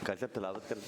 कारी साहब तिलावत कर दें।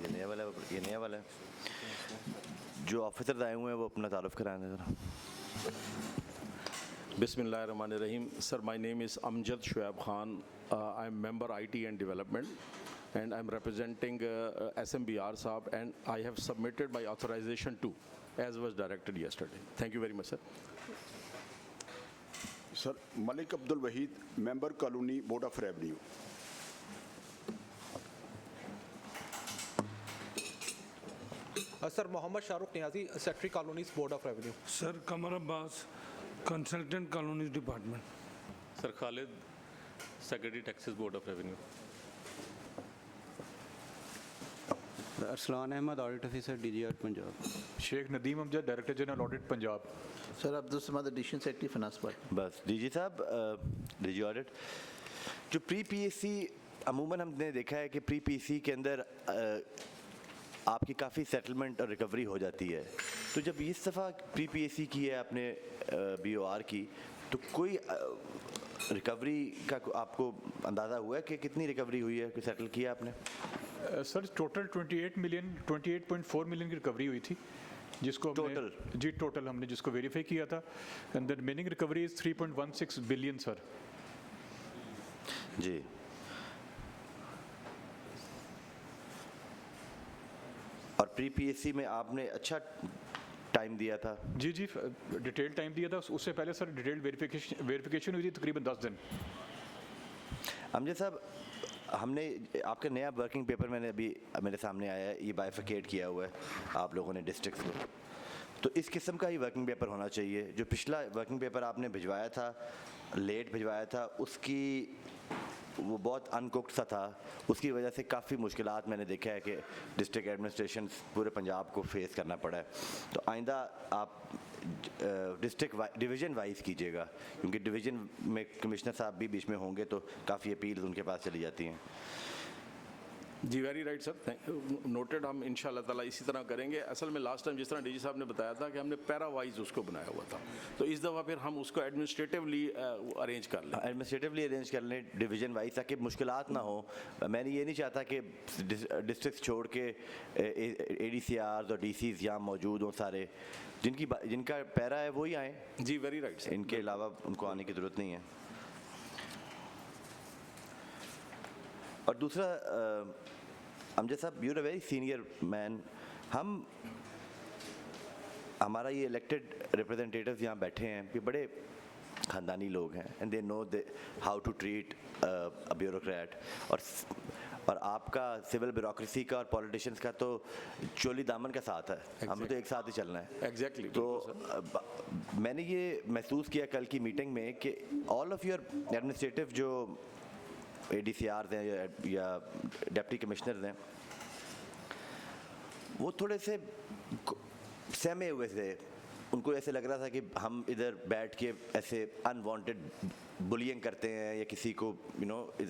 ये नया वाला है। जो ऑफिसर्स आए हुए हैं वो अपना तारुफ कराएं ज़रा। Bismillahirrahmanirrahim. Sir, my name is Amjad Shoaib Khan. I'm member IT and development, and I'm representing SMBR Saab, and I have submitted my authorization too, as was directed yesterday. Thank you very much, sir. Sir, Malik Abdul Wahid, member Colony, Board of Revenue. Sir, Mohammad Shahrukh Niazi, Secretary Colonies, Board of Revenue. Sir, Qamar Abbas, Consultant Colonies Department. Sir Khalid, Secretary Taxes Board of Revenue. Arslan Ahmed, Audit Officer, DG Audit Punjab. Sheikh Nadeem Amjad, Director General Audit Punjab. Sir Abdul Samad, Additional Secretary Finance Department. बस DG साहब, DG audit, जो pre PSC अमूमन हमने देखा है कि pre PSC के अंदर आपकी काफ़ी सेटलमेंट और रिकवरी हो जाती है, तो जब इस दफ़ा प्री पीएससी की है आपने बीओआर की, तो कोई रिकवरी का आपको अंदाज़ा हुआ है कि कितनी रिकवरी हुई है, कोई सेटल किया आपने? सर टोटल 28.4 मिलियन की रिकवरी हुई थी, जिसको टोटल हमने जिसको वेरीफाई किया था, and the remaining recovery is 3.16 billion sir. जी, और प्री पीएससी में आपने अच्छा टाइम दिया था? जी, डिटेल टाइम दिया था। उससे पहले सर डिटेल वेरिफिकेशन हुई थी तकरीबन 10 दिन। अमजद साहब, हमने आपका नया वर्किंग पेपर मैंने अभी मेरे सामने आया है, ये बाइफिकेट किया हुआ है आप लोगों ने डिस्ट्रिक्ट्स को, तो इस किस्म का ही वर्किंग पेपर होना चाहिए। जो पिछला वर्किंग पेपर आपने भिजवाया था, लेट भिजवाया था, उसकी वो बहुत अनकुक्ड सा था, उसकी वजह से काफ़ी मुश्किलात मैंने देखा है कि डिस्ट्रिक्ट एडमिनिस्ट्रेशन पूरे पंजाब को फेस करना पड़ा है। तो आइंदा आप डिस्ट्रिक्ट डिवीज़न वाइज कीजिएगा, क्योंकि डिवीज़न में कमिश्नर साहब भी बीच में होंगे तो काफ़ी अपील उनके पास चली जाती हैं। जी, वेरी राइट सर, नोटेड। हम इंशाल्लाह ताला इसी तरह करेंगे। असल में लास्ट टाइम जिस तरह डीजी साहब ने बताया था कि हमने पैरा वाइज उसको बनाया हुआ था, तो इस दफ़ा फिर हम उसको एडमिनिस्ट्रेटिवली अरेंज कर लें, डिवीज़न वाइज, ताकि मुश्किलात ना हो। मैंने ये नहीं चाहता कि डिस्ट्रिक्ट छोड़ के ADCRs और DCs यहाँ मौजूद हों सारे, जिनका पैरा है वही आएँ। जी, वेरी राइट सर, इनके अलावा उनको आने की ज़रूरत नहीं है। और दूसरा, अमजद साहब, you are a very senior man, हमारा ये इलेक्टेड रिप्रेजेंटेटिव्स यहाँ बैठे हैं, ये बड़े ख़ानदानी लोग हैं, and they know how to treat a bureaucrat, और आपका सिविल ब्यूरोक्रेसी का और पॉलिटिशियंस का तो चोली दामन का साथ है, हमें तो एक साथ ही चलना है। एग्जैक्टली। तो मैंने ये महसूस किया कल की मीटिंग में कि ऑल ऑफ योर एडमिनिस्ट्रेटिव जो ADCRs हैं या डिप्टी कमिश्नर्स हैं, वो थोड़े से सहमे हुए थे। उनको ऐसे लग रहा था कि हम इधर बैठ के ऐसे अनवांटेड बुलिंग करते हैं या किसी को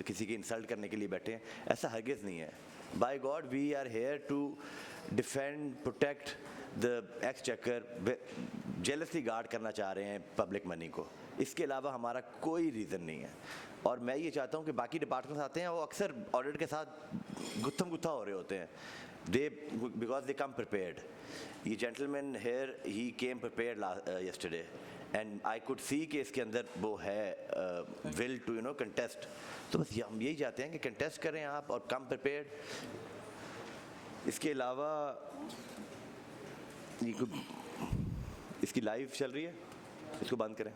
किसी की इंसल्ट करने के लिए बैठे हैं। ऐसा हरगिज़ नहीं है। By God, we are here to defend, protect the exchequer. Jealously guard करना चाह रहे हैं पब्लिक मनी को, इसके अलावा हमारा कोई रीज़न नहीं है। और मैं ये चाहता हूँ कि बाकी डिपार्टमेंट्स आते हैं, वो अक्सर ऑडिट के साथ गुत्थम गुत्था हो रहे होते हैं, because they come prepared. ये gentleman here, he came prepared yesterday, and I could see कि इसके अंदर वो है will to contest. तो बस हम यही चाहते हैं कि contest करें आप और come prepared. इसके अलावा इसकी लाइव चल रही है, इसको बंद करें।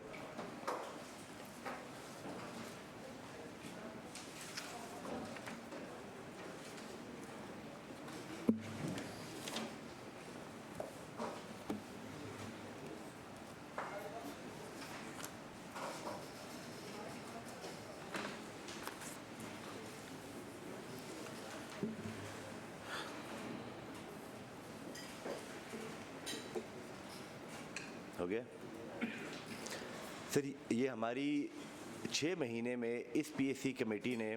हो गया सर। ये हमारी 6 महीने में इस पीएससी कमेटी ने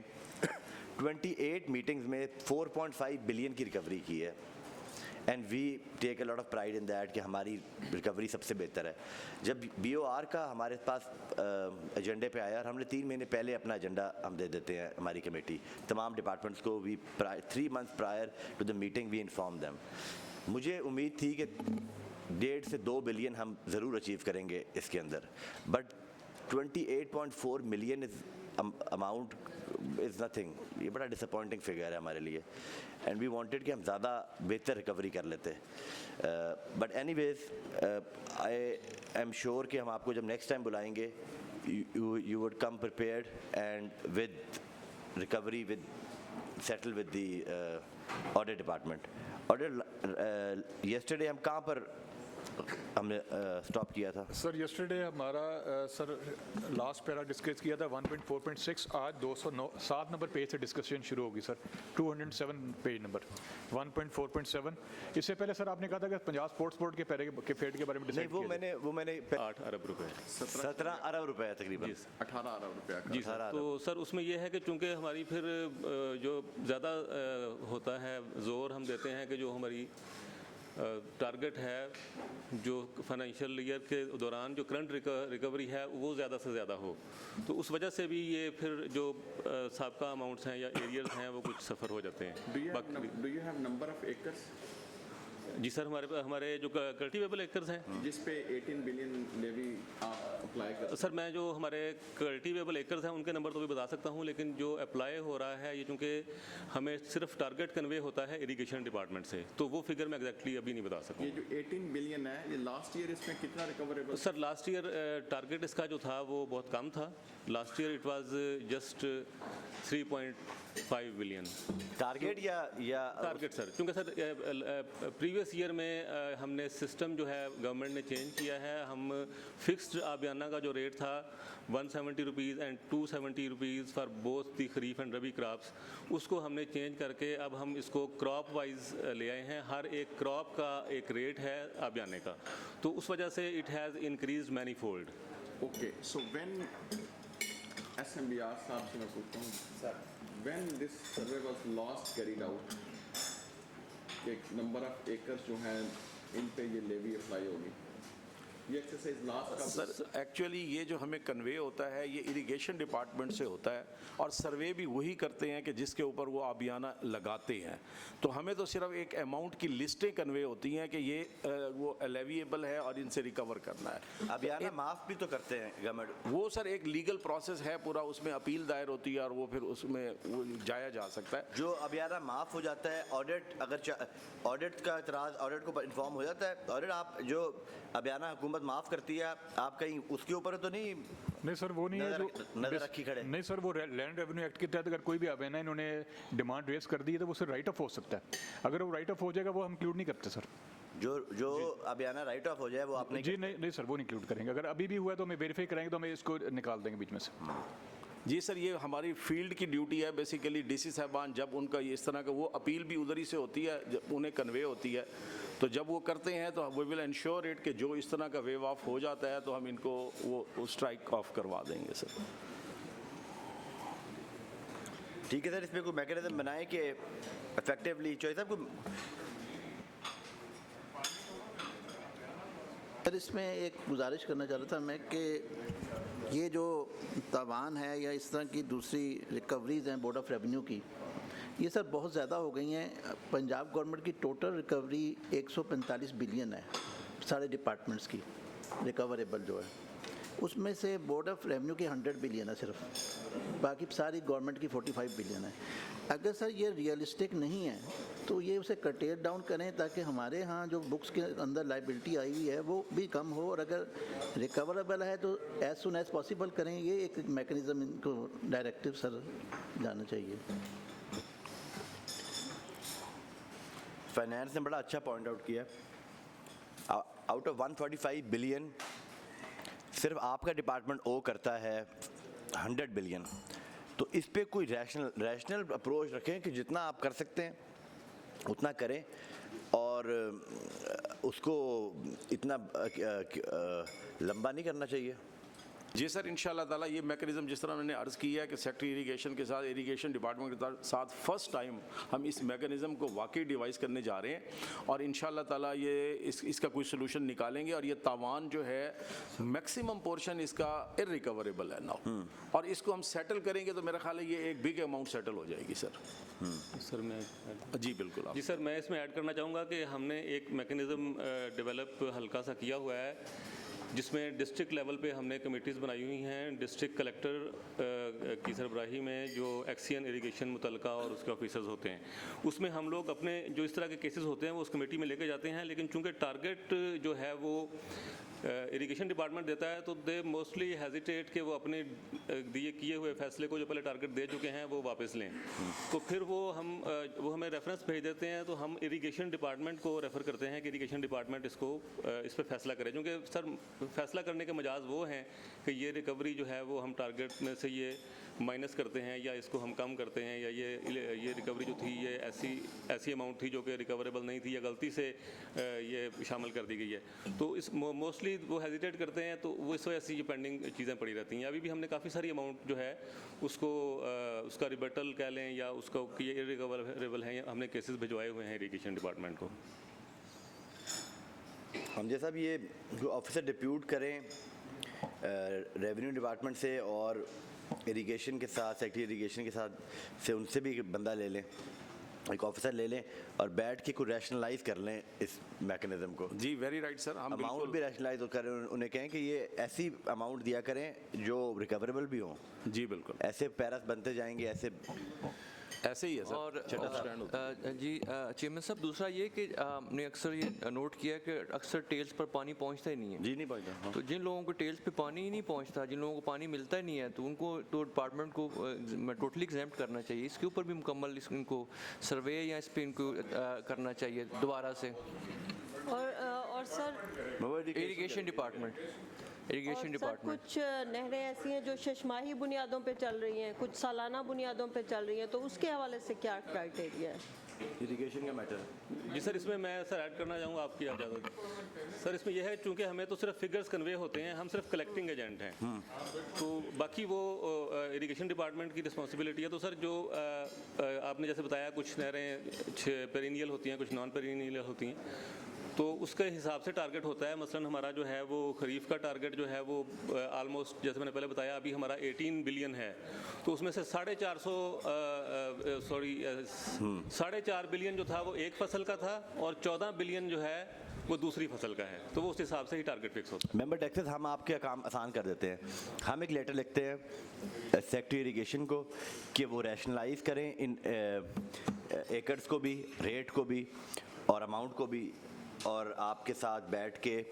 28 मीटिंग्स में 4.5 बिलियन की रिकवरी की है and we take a lot of pride in that कि हमारी रिकवरी सबसे बेहतर है। जब BOR का हमारे पास एजेंडे पे आया और हमने 3 महीने पहले अपना एजेंडा हम दे देते हैं हमारी कमेटी तमाम डिपार्टमेंट्स को। We 3 months prior to the meeting we inform them. मुझे उम्मीद थी कि 1.5 से 2 बिलियन हम ज़रूर अचीव करेंगे इसके अंदर, but 28.4 million is amount is nothing. ये बड़ा डिसअपॉइंटिंग फिगर है हमारे लिए एंड वी वांटेड कि हम ज़्यादा बेहतर रिकवरी कर लेते। But anyways I am sure कि हम आपको जब नेक्स्ट टाइम बुलाएंगे you would come prepared and with recovery with settle with the audit department. Audit yesterday हम कहाँ पर हमने स्टॉप किया था? सर yesterday हमारा सर लास्ट पैरा डिस्कस किया था 1.4.6। आज 207 नंबर पेज से डिस्कशन शुरू होगी सर, 207 पेज नंबर 1.4.7। इससे पहले सर आपने कहा था कि पंजाब स्पोर्ट्स बोर्ड के पैरे के फेड के बारे में डिसाइड किया। वो मैंने 8 अरब रुपए 17 अरब रुपए तकरीबन 18 अरब रुपया का। जी सर। तो सर उसमें यह है कि चूंकि हमारी फिर जो ज़्यादा होता है जोर हम देते हैं कि जो हमारी टारगेट है जो फाइनेंशियल ईयर के दौरान जो करंट रिकवरी है वो ज़्यादा से ज़्यादा हो, तो उस वजह से भी ये फिर जो साबका अमाउंट्स हैं या एरियर्स हैं वो कुछ सफ़र हो जाते हैं। Do you have number of acres जी सर, हमारे जो कल्टीवेबल एकर्स हैं जिस पे 18 बिलियन लेवी आप अप्लाई कर सर, मैं जो हमारे कल्टीवेबल एकर्स हैं उनके नंबर तो भी बता सकता हूं, लेकिन जो अप्लाई हो रहा है ये चूँकि हमें सिर्फ टारगेट कन्वे होता है इरिगेशन डिपार्टमेंट से, तो वो फिगर मैं एग्जैक्टली अभी नहीं बता सकता। ये जो 18 बिलियन है ये लास्ट ईयर इसमें कितना recoverable? Sir last year target इसका जो था वो बहुत कम था। Last year it was just 3.5 billion target या टारगेट सर, क्योंकि सर प्रीवियस ईयर में हमने सिस्टम जो है गवर्नमेंट ने चेंज किया है। हम फिक्स्ड आबियाना का जो रेट था 170 rupees and 270 rupees for both the kharif and rabi crops, उसको हमने चेंज करके अब हम इसको क्रॉप वाइज ले आए हैं। हर एक क्रॉप का एक रेट है आबियाने का, तो उस वजह से it has increase manifold. Okay, so when SMBR साहब से मैं पूछता हूँ sir, when this survey was last carried out, एक नंबर ऑफ एकर्स जो हैं इन पे ये लेवी अप्लाई होगी, ये एक्सरसाइज लास्ट का सर एक्चुअली ये जो हमें कन्वे होता है ये इरिगेशन डिपार्टमेंट से होता है और सर्वे भी वही करते हैं कि जिसके ऊपर वो आबियाना लगाते हैं। तो हमें तो सिर्फ एक अमाउंट की लिस्टें कन्वे होती हैं कि ये वो लेविएबल है और इनसे रिकवर करना है। आबियाना माफ़ भी तो करते हैं गवर्नमेंट, वो सर एक लीगल प्रोसेस है पूरा, उसमें अपील दायर होती है और वो फिर उसमें वो जाया जा सकता है। जो आबियाना माफ़ हो जाता है, ऑडिट अगर ऑडिट का इतराज़ ऑडिट को इन्फॉर्म हो जाता है, ऑडिट आप जो आबियाना हुकूमत माफ़ करती है आप कहीं उसके ऊपर तो नहीं सर वो नहीं है जो नजर रखी खड़े। नहीं सर, वो लैंड रेवेन्यू एक्ट के तहत अगर कोई भी आबियाना इन्होंने डिमांड रेस कर दी है तो वो सर राइट ऑफ हो सकता है। अगर वो राइट ऑफ हो जाएगा वो हम इंक्लूड नहीं करते सर। जो आबियाना राइट ऑफ हो जाए वो आपने जी नहीं सर, वो नहीं इंक्लूड करेंगे। अगर अभी भी हुआ तो हमें वेरीफाई कराएंगे तो हमें इसको निकाल देंगे बीच में से। जी सर, ये हमारी फील्ड की ड्यूटी है बेसिकली। डीसी साहबान जब उनका इस तरह का वो अपील भी उधर ही से होती है, जब उन्हें कन्वे होती है, तो जब वो करते हैं तो वी विल इंश्योर इट कि जो इस तरह का वेव ऑफ हो जाता है तो हम इनको वो स्ट्राइक ऑफ करवा देंगे सर। ठीक है सर, इसमें कोई मैकेनिज्म बनाए कि इफेक्टिवली चॉइस साहब को। सर इसमें एक गुजारिश करना चाह रहा था मैं कि ये जो तावान है या इस तरह की दूसरी रिकवरीज हैं बोर्ड ऑफ रेवेन्यू की, ये सर बहुत ज़्यादा हो गई हैं। पंजाब गवर्नमेंट की टोटल रिकवरी 145 बिलियन है सारे डिपार्टमेंट्स की रिकवरेबल जो है, उसमें से बोर्ड ऑफ रेवेन्यू की 100 बिलियन है सिर्फ, बाकी सारी गवर्नमेंट की 45 बिलियन है। अगर सर ये रियलिस्टिक नहीं है तो ये उसे कटेड डाउन करें ताकि हमारे यहाँ जो बुक्स के अंदर लाइबिलिटी आई हुई है वो भी कम हो, और अगर रिकवरेबल है तो एज सुन एज पॉसिबल करें। ये एक मैकेनिज्म इनको डायरेक्टिव सर जाना चाहिए। फाइनेंस ने बड़ा अच्छा पॉइंट आउट किया। आउट ऑफ 145 बिलियन सिर्फ आपका डिपार्टमेंट ओ करता है 100 बिलियन। तो इस पे कोई रैशनल अप्रोच रखें कि जितना आप कर सकते हैं उतना करें, और उसको इतना लंबा नहीं करना चाहिए। जी सर, इंशाल्लाह ताला ये मैकेनिज्म जिस तरह मैंने अर्ज़ किया है कि सेक्रेटरी इरिगेशन के साथ, इरिगेशन डिपार्टमेंट के साथ फर्स्ट टाइम हम इस मैकेनिज्म को वाकई डिवाइस करने जा रहे हैं, और इंशाल्लाह ताला ये इसका कोई सोल्यूशन निकालेंगे, और ये तावान जो है मैक्सिमम पोर्शन इसका इररिकवरेबल है नाउ, और इसको हम सेटल करेंगे तो मेरा ख्याल है ये एक बिग अमाउंट सेटल हो जाएगी सर। सर मैं जी बिल्कुल आप। जी सर, मैं इसमें ऐड करना चाहूँगा कि हमने एक मैकेनिज़्म डेवलप हल्का सा किया हुआ है जिसमें डिस्ट्रिक्ट लेवल पे हमने कमेटीज़ बनाई हुई हैं डिस्ट्रिक्ट कलेक्टर की सरबराही में, जो एक्सियन इरिगेशन मुतलका और उसके ऑफिसर्स होते हैं। उसमें हम लोग अपने जो इस तरह के केसेस होते हैं वो उस कमेटी में लेके जाते हैं, लेकिन चूंकि टारगेट जो है वो इरिगेशन डिपार्टमेंट देता है तो दे मोस्टली हेजिटेट कि वो अपने दिए किए हुए फैसले को जो पहले टारगेट दे चुके हैं वो वापस लें। तो फिर वो हमें रेफरेंस भेज देते हैं, तो हम इरिगेशन डिपार्टमेंट को रेफ़र करते हैं कि इरिगेशन डिपार्टमेंट इस पर फैसला करे, क्योंकि सर फैसला करने के मजाज वो हैं कि ये रिकवरी जो है वो हम टारगेट में से ये माइनस करते हैं या इसको हम कम करते हैं, या ये रिकवरी जो थी ये ऐसी अमाउंट थी जो कि रिकवरेबल नहीं थी या गलती से ये शामिल कर दी गई है। तो इस मोस्टली वो हेजिटेट करते हैं, तो वो इस वजह से ये पेंडिंग चीज़ें पड़ी रहती हैं। अभी भी हमने काफ़ी सारी अमाउंट जो है उसको उसका रिबटल कह लें या उसको कि ये इररिकवरेबल है, हमने केसेस भिजवाए हुए हैं इरिगेशन डिपार्टमेंट को। हम जैसा भी ये जो ऑफिसर डिप्यूट करें रेवेन्यू डिपार्टमेंट से और इरिगेशन के साथ, सेक्रेटरी इरिगेशन के साथ से, उनसे भी एक बंदा ले लें, एक ऑफिसर ले लें और बैठ के कोई रैशनलाइज कर लें इस मैकेनिज्म को। जी वेरी राइट सर, हम अमाउंट भी रैशनलाइज करें, उन्हें कहें कि ये ऐसी अमाउंट दिया करें जो रिकवरेबल भी हो। जी बिल्कुल, ऐसे पैरास बनते जाएंगे, ऐसे ही है सर। और जी चेयरमैन साहब, दूसरा ये कि आपने अक्सर ये नोट किया कि अक्सर टेल्स पर पानी पहुंचता ही नहीं है। जी नहीं पहुंचता। तो जिन लोगों को टेल्स पे पानी ही नहीं पहुंचता, जिन लोगों को पानी मिलता ही नहीं है, तो उनको तो डिपार्टमेंट को टोटली एग्जैम्प्ट करना चाहिए। इसके ऊपर भी मुकम्मल इनको सर्वे या इस पर इनको करना चाहिए दोबारा से। और सर इरिगेशन डिपार्टमेंट कुछ नहरें ऐसी हैं जो शशमाही बुनियादों पे चल रही हैं, कुछ सालाना बुनियादों पे चल रही हैं, तो उसके हवाले से क्या क्राइटेरिया है? इरिगेशन का मैटर। जी सर, इसमें मैं सर ऐड करना चाहूँगा आपकी इजाज़त। सर इसमें यह है चूँकि हमें तो सिर्फ फिगर्स कन्वे होते हैं, हम सिर्फ कलेक्टिंग एजेंट हैं, तो बाकी वो इरिगेशन डिपार्टमेंट की रिस्पॉन्सिबिलिटी है। तो सर जो आपने जैसे बताया कुछ नहरें पेरिनियल होती हैं, कुछ नॉन पेरिनियल होती हैं, तो उसके हिसाब से टारगेट होता है। मसलन हमारा जो है वो खरीफ का टारगेट जो है वो ऑलमोस्ट जैसे मैंने पहले बताया अभी हमारा 18 बिलियन है, तो उसमें से 4.5 बिलियन जो था वो एक फसल का था और 14 बिलियन जो है वो दूसरी फसल का है, तो वो उस हिसाब से ही टारगेट फिक्स होता है। मेंबर टैक्सेस हम आपके काम आसान कर देते हैं। हम एक लेटर लिखते हैं सेक्रेटरी इरिगेशन को कि वो रैशनलाइज करें इन एकर्स को भी, रेट को भी और अमाउंट को भी, और आपके साथ बैठ के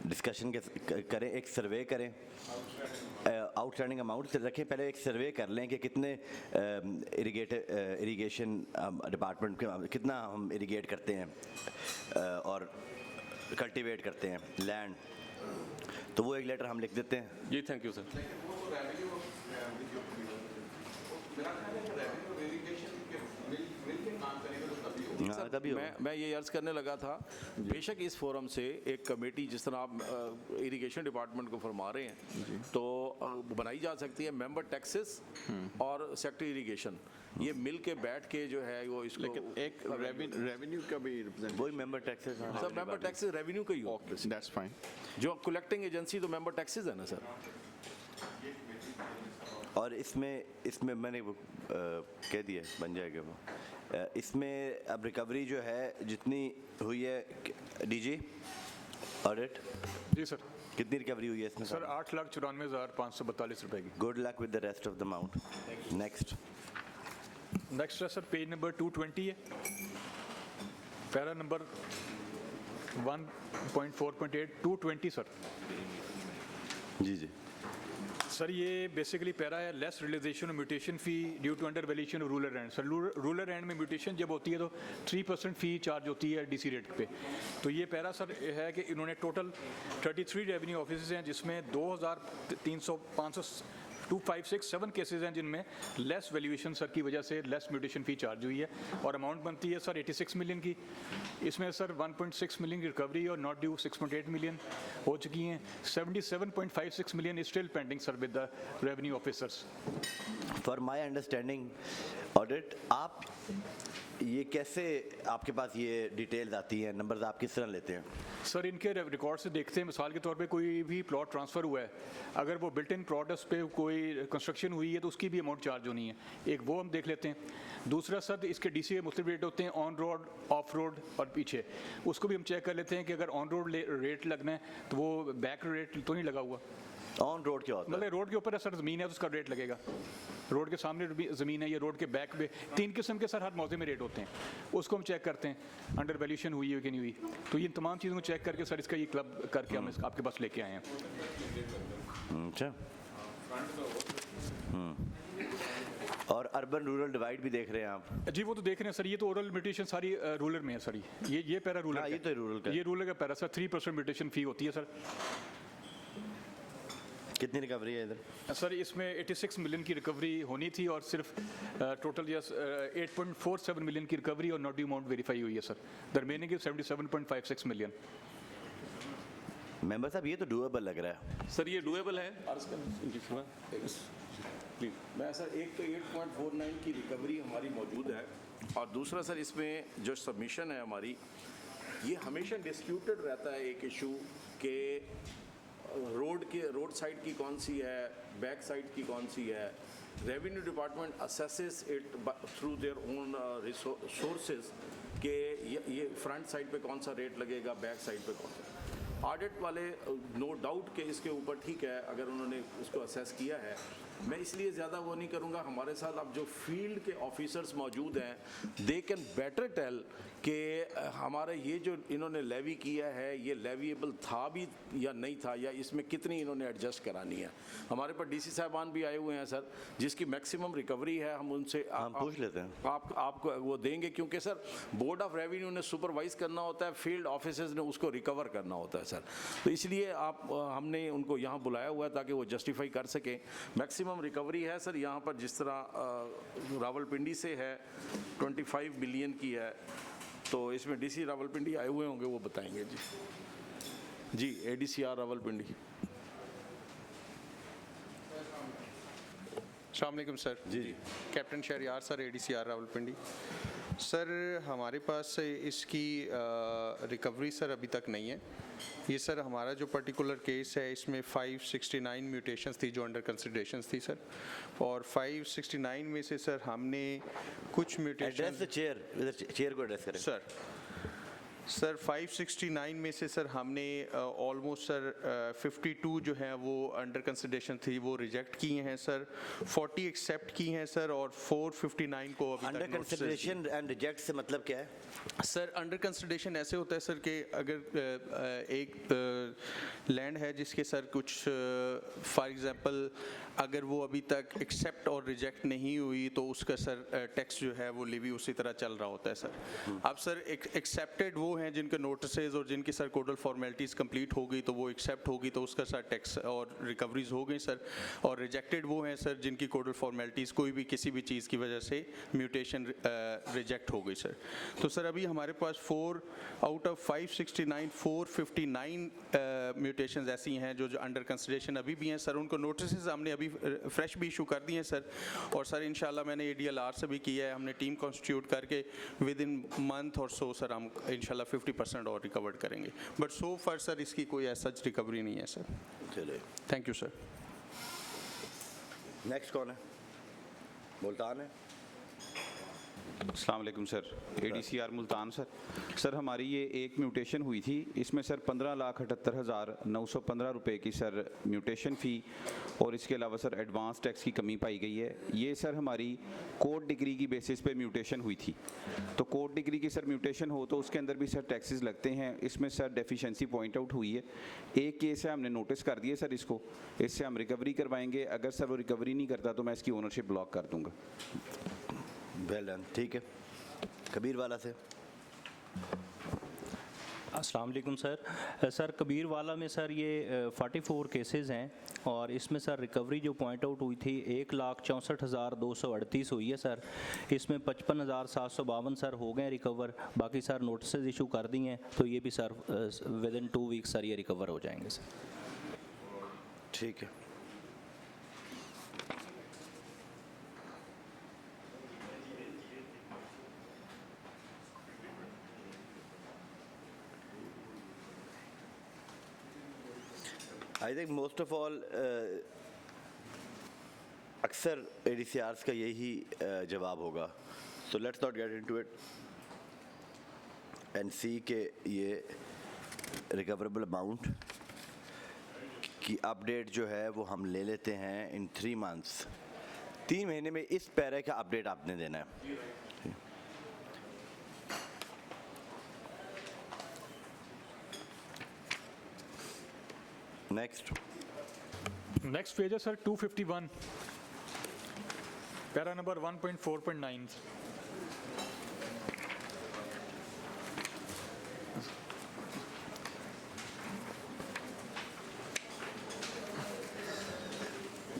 डिस्कशन करें, एक सर्वे करें, आउटस्टैंडिंग अमाउंट रखें, पहले एक सर्वे कर लें कि कितने इरिगेशन डिपार्टमेंट के कितना हम इरिगेट करते हैं और कल्टीवेट करते हैं लैंड, तो वो एक लेटर हम लिख देते हैं। जी थैंक यू सर। मैं ये अर्ज करने लगा था, बेशक इस फोरम से एक कमेटी जिस तरह आप इरिगेशन डिपार्टमेंट को फरमा रहे हैं तो बनाई जा सकती है। मेंबर टैक्सेस और सेक्रेटरी इरिगेशन ये मिल के बैठ के जो है वो इसको, लेकिन एक रेवेन्यू का भी वही मेंबर टैक्सेस है सर, मेंबर टैक्सेस रेवेन्यू का ही हो, दैट्स फाइन। जो कलेक्टिंग एजेंसी तो मेंबर टैक्सेस है ना सर। और इसमें मैंने वो कह दिया बन जाएगा वो। इसमें अब रिकवरी जो है जितनी हुई है डीजी ऑडिट। जी सर। कितनी रिकवरी हुई है इसमें? सर 8,94,542 रुपए की। Good luck with the rest of the amount. Next है सर पेज नंबर 220 है। Para number 1.4.8 220 sir. जी जी सर ये बेसिकली पैरा है लेस रियलाइजेशन और mutation fee due to under valuation rural end. Sir rural end में mutation जब होती है तो 3% फ़ी चार्ज होती है डीसी रेट पे। तो ये पैरा सर है कि इन्होंने टोटल 33 रेवेन्यू ऑफिस हैं जिसमें 2,567 केसेस हैं जिनमें लेस वैल्यूएशन सर की वजह से लेस म्यूटेशन फ़ी चार्ज हुई है और अमाउंट बनती है सर 86 मिलियन की। इसमें सर 1.6 मिलियन की रिकवरी और नॉट ड्यू 6.8 मिलियन हो चुकी हैं। 77.56 million is still pending sir with the revenue officers. For my understanding audit, आप ये कैसे, आपके पास ये डिटेल्स आती हैं, नंबर्स आप किस तरह लेते हैं? सर इनके रिकॉर्ड से देखते हैं, मिसाल के तौर पे कोई भी प्लॉट ट्रांसफ़र हुआ है, अगर वो बिल्ट इन प्लॉट है उस पर कोई कंस्ट्रक्शन हुई है तो उसकी भी अमाउंट चार्ज होनी है, एक वो हम देख लेते हैं। दूसरा सर इसके डीसी के मुख्तलिफ रेट होते हैं, ऑन रोड, ऑफ रोड और पीछे, उसको भी हम चेक कर लेते हैं कि अगर ऑन रोड रेट लगना है तो वो बैक रेट तो नहीं लगा हुआ। ऑन रोड क्या होता है? मतलब रोड के ऊपर सर ज़मीन है तो उसका रेट लगेगा, रोड के सामने ज़मीन है या रोड के बैक पे, 3 किस्म के सर हर मौजे में रेट होते हैं, उसको हम चेक करते हैं अंडर वैल्यूएशन हुई है कि नहीं हुई। तो ये तमाम चीज़ों को चेक करके सर इसका ये क्लब करके हम आपके पास लेके आए हैं। अच्छा। और अर्बन रूरल डिवाइड भी देख रहे हैं आप? जी वो तो देख रहे हैं सर, ये तो ओरल म्यूटेशन सारी रूरल में है सर। ये पैरा रूरल, ये तो रूरल का, ये रूरल का पैरा सर 3% म्यूटेशन फ़ी होती है सर। कितनी रिकवरी है इधर? सर इसमें 86 मिलियन की रिकवरी होनी थी और सिर्फ टोटल 8.47 मिलियन की रिकवरी और नॉट ड्यू अमाउंट वेरीफाई हुई है sir. The remaining 77.56 million. Member साहब ये तो डूएबल लग रहा है। सर ये डूएबल है। मैं सर एक तो 8.49 की रिकवरी हमारी मौजूद है और दूसरा सर इसमें जो सबमिशन है हमारी, ये हमेशा डिस्प्यूटेड रहता है एक इशू के रोड साइड की कौन सी है, बैक साइड की कौन सी है। Revenue department assesses it through their own sources के ये फ्रंट साइड पे कौन सा रेट लगेगा, बैक साइड पे कौन सा। ऑडिट वाले नो डाउट के इसके ऊपर ठीक है अगर उन्होंने उसको असेस किया है। मैं इसलिए ज़्यादा वो नहीं करूँगा, हमारे साथ अब जो फील्ड के ऑफिसर्स मौजूद हैं दे कैन बेटर टेल कि हमारा ये जो इन्होंने लेवी किया है ये लेवीएबल था भी या नहीं था, या इसमें कितनी इन्होंने एडजस्ट करानी है। हमारे पास डीसी साहबान भी आए हुए हैं सर जिसकी मैक्सिमम रिकवरी है, हम उनसे हम पूछ लेते हैं, आपको वो देंगे क्योंकि सर बोर्ड ऑफ रेवेन्यू ने सुपरवाइज करना होता है, फील्ड ऑफिसर्स ने उसको रिकवर करना होता है सर। तो इसलिए हमने उनको यहाँ बुलाया हुआ है ताकि वो जस्टिफाई कर सकें। मैक्सिमम रिकवरी है सर यहाँ पर जिस तरह रावलपिंडी से है 25 बिलियन की है, तो इसमें डीसी रावलपिंडी आए हुए होंगे वो बताएंगे। जी एडीसीआर रावलपिंडी। अस्सलाम वालेकुम सर। जी captain Shahryar sir, ADCR Rawalpindi. Sir हमारे पास इसकी रिकवरी सर अभी तक नहीं है। ये सर हमारा जो पर्टिकुलर केस है इसमें 569 म्यूटेशंस थी जो अंडर कंसिडरेशंस थी सर, और 569 में से सर हमने कुछ म्यूटेशन। एड्रेस चेयर, इधर चेयर को एड्रेस करें सर 569 में से सर हमने ऑलमोस्ट सर 52 जो है वो अंडर कंसिडरेशन थी वो रिजेक्ट किए हैं सर, 40 एक्सेप्ट की हैं सर, और 459 को अभी अंडर कंसिडरेशन एंड रिजेक्ट से मतलब क्या है? सर अंडर कंसिडरेशन ऐसे होता है सर कि अगर एक लैंड है जिसके सर कुछ फॉर एग्जांपल अगर वो अभी तक एक्सेप्ट और रिजेक्ट नहीं हुई तो उसका सर टैक्स जो है वो लिवी उसी तरह चल रहा होता है सर। अब सर एक्सेप्टेड वो हैं जिनके नोटिसेज और जिनकी सर कोडल फॉर्मेलिटीज़ कंप्लीट हो गई तो वो एक्सेप्ट होगी तो उसका सर टैक्स और रिकवरीज हो गई सर, और रिजेक्टेड वो हैं सर जिनकी कोडल फॉर्मेलिटीज़ कोई भी किसी भी चीज़ की वजह से म्यूटेशन रिजेक्ट हो गई सर। तो सर अभी हमारे पास 4 आउट ऑफ 569 459 म्यूटेशंस ऐसी हैं जो अंडर कंसिडरेशन अभी भी हैं सर। उनको नोटिसेज हमने अभी फ्रेश भी इशू कर दिए हैं सर, और सर इंशाल्लाह मैंने ADLR से भी किया है, हमने टीम कॉन्स्टिट्यूट करके विद इन मंथ और सो सर हम इंशाल्लाह 50% और रिकवर करेंगे, बट सो फार सर इसकी कोई ऐसा रिकवरी नहीं है सर। चलिए थैंक यू सर। नेक्स्ट कौन है? मुल्तान है। अस्सलाम वालेकुम सर, ADCR मुल्तान सर हमारी ये एक म्यूटेशन हुई थी, इसमें सर 15,78,915 रुपए की सर म्यूटेशन फ़ी और इसके अलावा सर एडवांस टैक्स की कमी पाई गई है। ये सर हमारी कोर्ट डिग्री की बेसिस पे म्यूटेशन हुई थी। तो कोर्ट डिग्री की सर म्यूटेशन हो तो उसके अंदर भी सर टैक्सेस लगते हैं, इसमें सर डेफिशिएंसी पॉइंट आउट हुई है। एक केस है, हमने नोटिस कर दिए सर इसको, इससे हम रिकवरी करवाएंगे। अगर सर वो रिकवरी नहीं करता तो मैं इसकी ओनरशिप ब्लॉक कर दूंगा। वेल डन, ठीक है। कबीर वाला से। अस्सलाम वालेकुम सर कबीर वाला में सर ये 44 केसेस हैं और इसमें सर रिकवरी जो पॉइंट आउट हुई थी 1,64,238 हुई है सर। इसमें 55,752 सर हो गए रिकवर, बाकी सर नोटिस इशू कर दिए हैं, तो ये भी sir within 2 weeks sir ये रिकवर हो जाएंगे सर। ठीक है। I think most of all अक्सर ADCRs का यही जवाब होगा। So let's not get into it and see के ये रिकवरेबल अमाउंट की अपडेट जो है वो हम ले लेते हैं इन 3 मंथ्स। 3 महीने में इस पैरा का अपडेट आपने देना है। नेक्स्ट पेज है सर 251, पैरा नंबर 1.4.9।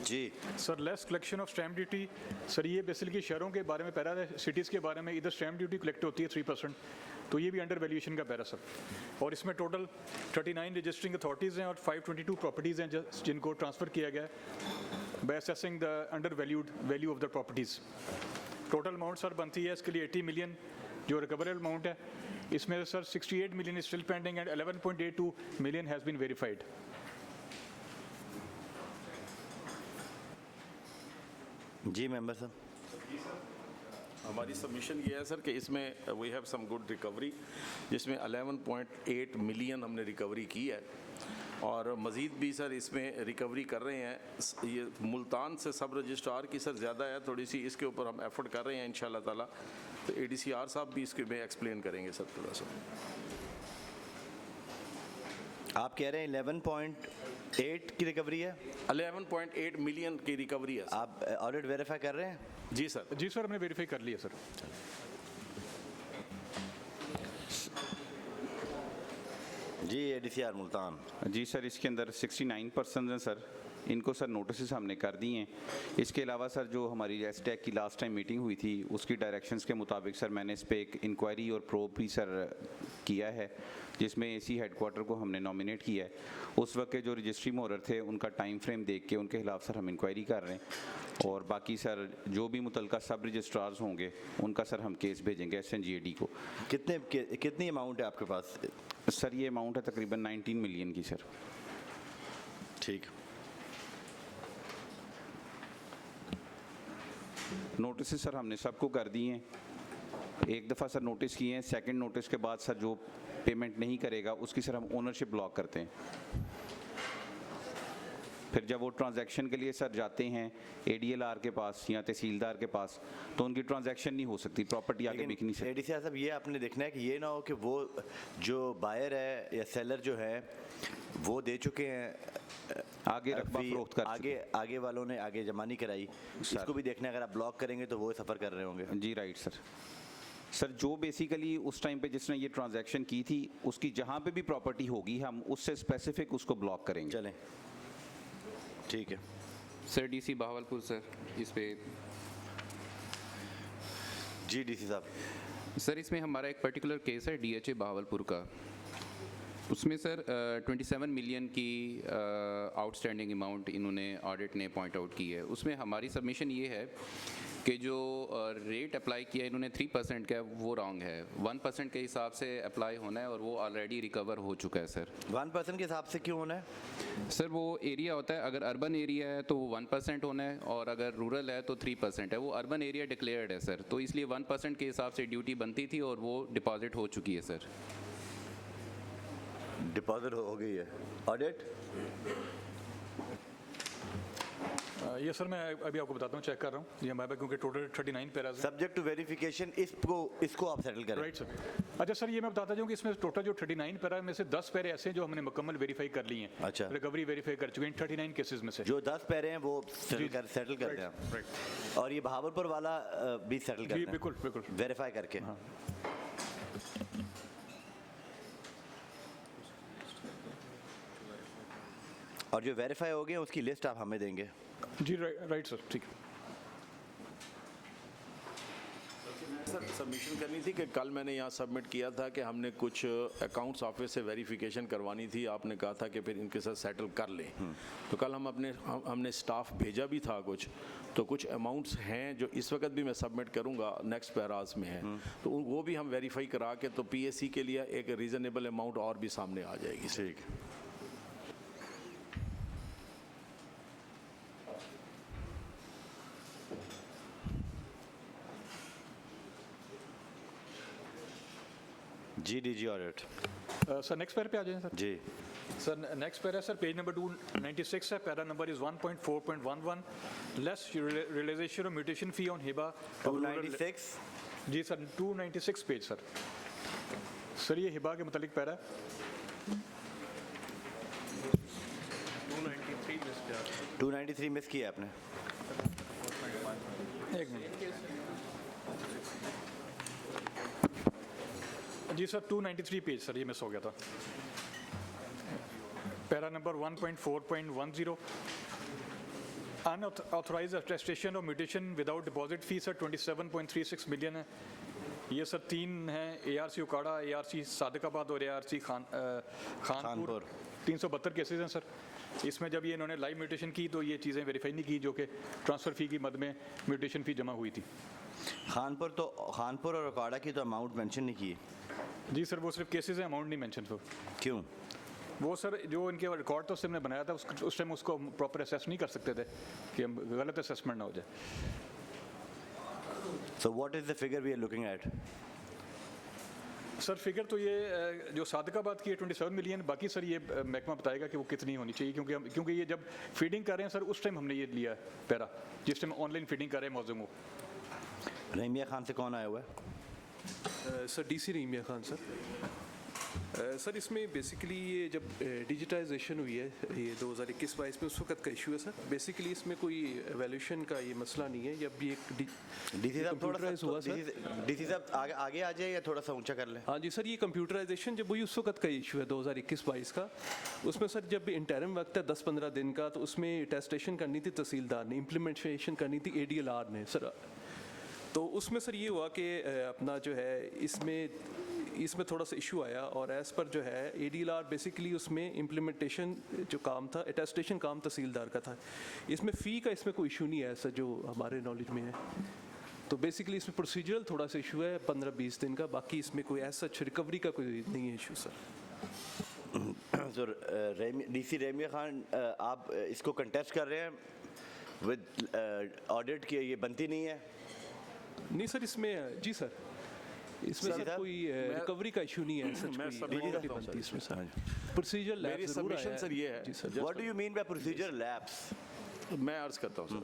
जी sir, less collection of stamp duty. Sir ये बेसिकली शहरों के बारे में पैरा है, सिटीज़ के बारे में इधर स्टैम्प ड्यूटी कलेक्ट होती है 3%, तो ये भी अंडर वैल्यूएशन का पैरा सर। और इसमें टोटल 39 रजिस्टरिंग अथॉरिटीज़ हैं और 522 प्रॉपर्टीज़ हैं जिनको ट्रांसफ़र किया गया है by assessing the under value of the properties. Total amount sir बनती है इसके लिए 80 मिलियन जो रिकवरेबल अमाउंट है। इसमें sir 68 million is still pending and 11.82 million has been verified. जी मेंबर साहब। हमारी सबमिशन ये है सर कि इसमें we have some good recovery, जिसमें 11.8 मिलियन हमने रिकवरी की है और मज़ीद भी सर इसमें रिकवरी कर रहे हैं। ये मुल्तान से सब रजिस्ट्रार की सर ज़्यादा है थोड़ी सी, इसके ऊपर हम एफर्ट कर रहे हैं इंशाल्लाह ताला। तो ADCR साहब भी इसके में एक्सप्लेन करेंगे सर थोड़ा सा। आप कह रहे हैं 11.8 की रिकवरी है? 11.8 मिलियन की रिकवरी है। आप ऑडिट वेरीफाई कर रहे हैं? जी सर। जी सर, हमने वेरीफाई कर लिया सर। जी ADCR मुल्तान। जी सर, इसके अंदर 69 पर्सन हैं सर, इनको सर नोटिस हमने कर दिए हैं। इसके अलावा सर जो हमारी एसटेक की लास्ट टाइम मीटिंग हुई थी उसकी डायरेक्शंस के मुताबिक सर मैंने इस पर एक इंक्वायरी और प्रोब भी सर किया है, जिसमें AC हेडक्वार्टर को हमने नॉमिनेट किया है। उस वक्त के जो रजिस्ट्री मोहर थे उनका टाइम फ्रेम देख के उनके खिलाफ सर हम इंक्वायरी कर रहे हैं और बाकी सर जो भी मुतलका सब रजिस्ट्रार्स होंगे उनका सर हम केस भेजेंगे SNGAD को। कितनी अमाउंट है आपके पास? सर ये अमाउंट है तकरीबन 19 मिलियन की सर। ठीक। नोटिस सर हमने सबको कर दिए हैं। एक दफ़ा सर नोटिस किए हैं, सेकंड नोटिस के बाद सर जो पेमेंट नहीं करेगा उसकी सर हम ओनरशिप ब्लॉक करते हैं। फिर जब वो ट्रांजैक्शन के लिए सर जाते हैं ADLR के पास या तहसीलदार के पास तो उनकी ट्रांजैक्शन नहीं हो सकती, प्रॉपर्टी आगे बिक नहीं सकती। ADCR साहब ये आपने देखना है कि ये ना हो कि वो जो बायर है या सेलर जो है वो दे चुके हैं आगे रकबा फरोख्त कर आगे वालों ने आगे जमा नहीं कराई, इसको भी देखना है। अगर आप ब्लॉक करेंगे तो वो सफ़र कर रहे होंगे। जी राइट सर। सर जो बेसिकली उस टाइम पे जिसने ये ट्रांजैक्शन की थी उसकी जहाँ पे भी प्रॉपर्टी होगी हम उससे स्पेसिफिक उसको ब्लॉक करेंगे। चलें, ठीक है सर। DC बहावलपुर सर, इस पे जी DC साहब। सर इसमें हमारा एक पर्टिकुलर केस है DHA बहावलपुर का, उसमें सर 27 मिलियन की आउटस्टैंडिंग अमाउंट इन्होंने ऑडिट ने पॉइंट आउट की है। उसमें हमारी सबमिशन ये है कि जो रेट अप्लाई किया इन्होंने 3% का, वो रॉन्ग है। 1% के हिसाब से अप्लाई होना है और वो ऑलरेडी रिकवर हो चुका है सर। 1% के हिसाब से क्यों होना है सर? वो एरिया होता है, अगर अर्बन एरिया है तो 1% होना है और अगर रूरल है तो 3% है। वो अर्बन एरिया डिक्लेयर्ड है सर, तो इसलिए 1% के हिसाब से ड्यूटी बनती थी और वो डिपॉजिट हो चुकी है सर। डिपॉजिट हो गई है। ऑडिट ये सर मैं अभी आपको बताता हूँ, चेक कर रहा हूँ ये हमारे पास, क्योंकि टोटल 39 पैराज हैं। सब्जेक्ट टू वेरिफिकेशन, इसको आप सेटल करें। Right sir. अच्छा सर, ये मैं बताता जाऊँ कि इसमें टोटल जो 39 पैरा में से 10 पैरे ऐसे हैं जो हमने मुकम्मल वेरीफाई कर लिए हैं। अच्छा। रिकवरी वेरीफाई कर चुके हैं 39 केसेस में से। जो 10 पैरे हैं वो सेटल करते हैं। और ये बहावलपुर वाला भी सेटल करते हैं। बिल्कुल बिल्कुल वेरीफाई करके। और जो वेरीफाई हो गए उसकी लिस्ट आप हमें देंगे। जी राइट सर, ठीक है। सर सबमिशन करनी थी कि कल मैंने यहाँ सबमिट किया था कि हमने कुछ अकाउंट्स ऑफिस से वेरिफिकेशन करवानी थी। आपने कहा था कि फिर इनके साथ सेटल कर लें। तो कल हमने स्टाफ भेजा भी था कुछ अमाउंट्स हैं जो इस वक्त भी मैं सबमिट करूँगा, नेक्स्ट पैराज में है, तो वो भी हम वेरीफाई करा के तो PSC के लिए एक रीज़नेबल अमाउंट और भी सामने आ जाएगी। ठीक। जी DG ऑडिट। सर नेक्स्ट पैर पे आ जाएं सर। जी सर नेक्स्ट पैर है सर, पेज नंबर 296 है, para number is 1.4.11 less realisation of mutation fee on हिबा 296। जी सर 296 पेज सर। सर ये हिबा के मुतालिक पैरा 293 मिस किया आपने। एक मिनट जी सर, 293 पेज सर ये मिस हो गया था। Para number 1.4.10 unauthorised attestation of mutation without deposit fee sir 27.36 million है। ये सर 3 हैं, ARC उकाड़ा, ARC सादिकाबाद और ARC खानपुर। 372 केसेस हैं सर। इसमें जब ये इन्होंने लाइव म्यूटेशन की तो ये चीज़ें वेरीफाई नहीं की जो कि ट्रांसफ़र फ़ी की मद में म्यूटेशन फ़ी जमा हुई थी। खानपुर और उकाड़ा की तो अमाउंट मेंशन नहीं की। जी सर, वो सिर्फ केसेस हैं, अमाउंट नहीं मेंशन सर। क्यों? वो सर जो इनके रिकॉर्ड तो हमने बनाया था उस टाइम उसको प्रॉपर असेस नहीं कर सकते थे कि हम गलत असेसमेंट ना हो जाए। So what is the figure we are looking at? Sir figure तो ये जो सादिकाबाद की है 27 मिलियन, बाकी सर ये महकमा बताएगा कि वो कितनी होनी चाहिए, क्योंकि ये जब फीडिंग कर रहे हैं सर उस टाइम हमने ये लिया पैरा, जिस टाइम ऑनलाइन फीडिंग कर रहे हैं मौजूद। रहीमिया खान से कौन आया हुआ है? Sir DC Rahimia Khan sir. Sir इसमें बेसिकली ये जब डिजिटाइजेशन हुई है ये 2021-22 में उस वक्त का इशू है सर। बेसिकली इसमें कोई एवैल्यूएशन का ये मसला नहीं है, जब भी एक डीसी साहब थोड़ा सा हुआ सर। डीसी साहब आगे आ जाए या थोड़ा सा ऊंचा कर लें। हाँ जी सर, ये कंप्यूटराइजेशन जब हुई उस वक्त का इशू है 2021-22 का। उसमें सर जब इंटरिम वक्त है 10-15 दिन का, तो उसमें टेस्टेशन करनी थी तहसीलदार ने, इम्प्लीमेंटेशन करनी थी ADLR ने सर। तो उसमें सर ये हुआ कि अपना जो है इसमें थोड़ा सा इशू आया और एज़ पर जो है ADLR बेसिकली उसमें इम्प्लीमेंटेशन जो काम था, अटेस्टेशन काम तहसीलदार का था। इसमें फ़ी का इसमें कोई इशू नहीं है ऐसा जो हमारे नॉलेज में है। तो बेसिकली इसमें प्रोसीजरल थोड़ा सा इशू है 15-20 दिन का, बाकी इसमें कोई ऐसा रिकवरी का कोई नहीं है issue sir. Sir DC Rahimia Khan, आप इसको कंटेस्ट कर रहे हैं विद ऑडिट की, ये बनती नहीं है? नहीं सर, इसमें जी सर इसमें सर कोई रिकवरी का इशू नहीं है सर। इसमें सर प्रोसीजर लैप्स जरूर आया है। सर ये है, what do you mean by procedure lapse? मैं अर्ज करता हूँ सर,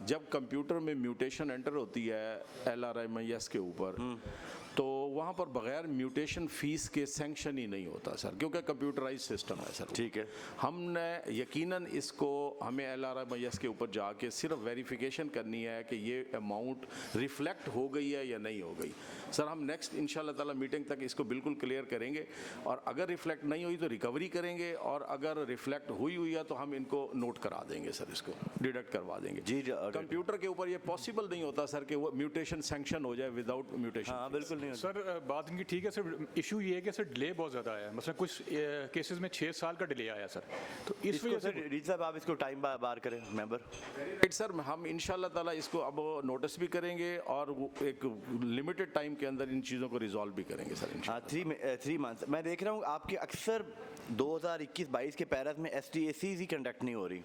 जब कंप्यूटर में म्यूटेशन एंटर होती है LRMIS के ऊपर, तो वहाँ पर बगैर म्यूटेशन फीस के सैंक्शन ही नहीं होता सर, क्योंकि कंप्यूटराइज सिस्टम है सर। ठीक है, हमने यकीनन इसको हमें LRMIS के ऊपर जाके सिर्फ वेरिफिकेशन करनी है कि ये अमाउंट रिफ्लेक्ट हो गई है या नहीं हो गई। सर हम नेक्स्ट इंशाल्लाह ताला मीटिंग तक इसको बिल्कुल क्लियर करेंगे, और अगर रिफ्लेक्ट नहीं हुई तो रिकवरी करेंगे, और अगर रिफ्लेक्ट हुई है तो हम इनको नोट करा देंगे सर, इसको डिडक्ट करवा देंगे। जी कंप्यूटर के ऊपर ये पॉसिबल नहीं होता सर कि वो म्यूटेशन सैंक्शन हो जाए विदाउट म्यूटेशन। हाँ बिल्कुल नहीं होती। सर बात इनकी ठीक है सर, इशू ये है कि सर डिले बहुत ज़्यादा आया, मतलब कुछ केसेस में 6 साल का डिले आया सर, तो इस इसको वजह से सर रीत साहब आप इसको टाइम बार करें मेंबर। राइट सर, हम इंशाल्लाह ताला इसको अब नोटिस भी करेंगे और वो एक लिमिटेड टाइम के अंदर इन चीज़ों को रिजॉल्व भी करेंगे सर। हाँ 3 मंथ्स। मैं देख रहा हूँ आपके अक्सर 2021-22 के पैरास में STAC ही कंडक्ट नहीं हो रही।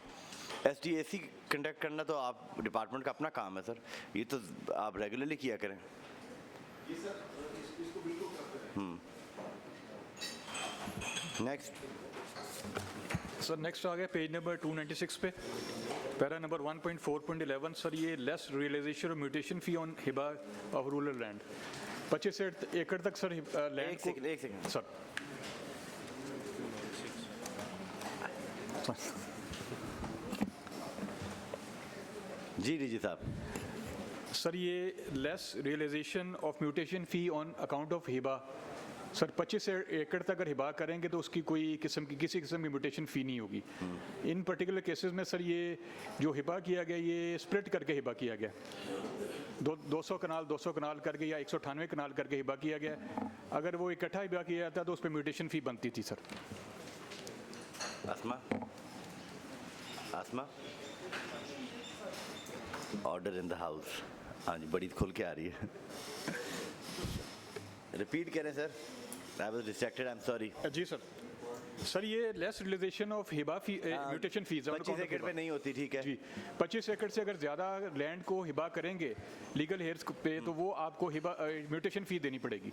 STAC कंडक्ट करना तो आप डिपार्टमेंट का अपना काम है सर, ये तो आप रेगुलरली किया करें। नेक्स्ट सर, नेक्स्ट आ गया पेज नंबर 296 पे, पैरा नंबर 1.4.11 सर, ये less realisation of mutation fee on हिबा ऑफ रूरल लैंड, 25 एकड़ तक सर लैंड को। एक सेकंड सर, जी जी साहब। सर ये less realisation of mutation fee on account of हिबा सर, 25 एकड़ तक अगर हिबा करेंगे तो उसकी कोई किसी किस्म की म्यूटेशन फ़ी नहीं होगी। इन पर्टिकुलर केसेस में सर ये जो हिबा किया गया ये स्प्लिट करके हिबा किया गया, 200 कनाल करके या 198 कनाल करके हिबा किया गया। अगर वो इकट्ठा हिबा किया जाता तो उस पर म्यूटेशन फ़ी बनती थी sir. Asma order in the house. हाँ जी, बड़ी खुल के आ रही है। रिपीट करें sir, I was distracted, I am sorry. जी सर। सर ये लेस रियलाइजेशन ऑफ हिबा फी म्यूटेशन फीस 25 एकड़ पे नहीं होती, ठीक है जी। 25 एकड़ से अगर ज़्यादा लैंड को हिबा करेंगे लीगल हेयर्स पे तो वो आपको हिबा म्यूटेशन फ़ी देनी पड़ेगी।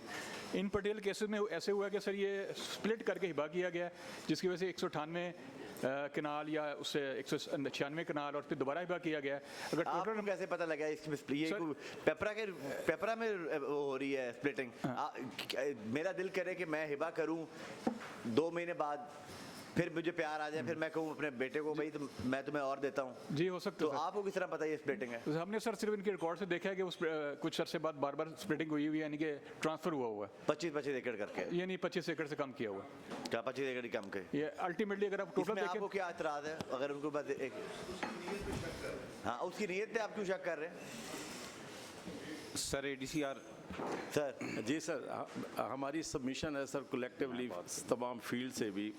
इन पर्टिकुलर केसेस में ऐसे हुआ कि सर ये स्प्लिट करके हिबा किया गया, जिसकी वजह से 198 कनाल या उससे 196 कनाल और फिर दोबारा हिबा किया गया। अगर टोटल कैसे पता लगा इसमें ये पेपरा में हो रही है स्प्लिटिंग? मेरा दिल करे कि मैं हिबा करूं 2 महीने बाद, फिर मुझे प्यार आ जाए, फिर मैं कहूँ अपने बेटे को भाई मैं तुम्हें और देता हूँ। जी हो सकता है। तो सर। आपको किस तरह पता ये स्प्लिटिंग है? हमने सर सिर्फ इनके रिकॉर्ड से देखा है कि उस कुछ अरसे बाद बार स्प्लिटिंग हुई है, यानी कि ट्रांसफर हुआ है 25 एकड़ करके। ये नहीं 25 एकड़ से कम किया हुआ। क्या 25 एकड़ ही कम के? ये अल्टीमेटली अगर आप टोटल देखें। आपको क्या एतराज है अगर उनको बस एक, हाँ उसकी नीयत पे आप क्यों शक कर रहे हैं? सर ADCR सर जी सर, हमारी सबमिशन है सर कलेक्टिवली तमाम फील्ड से भी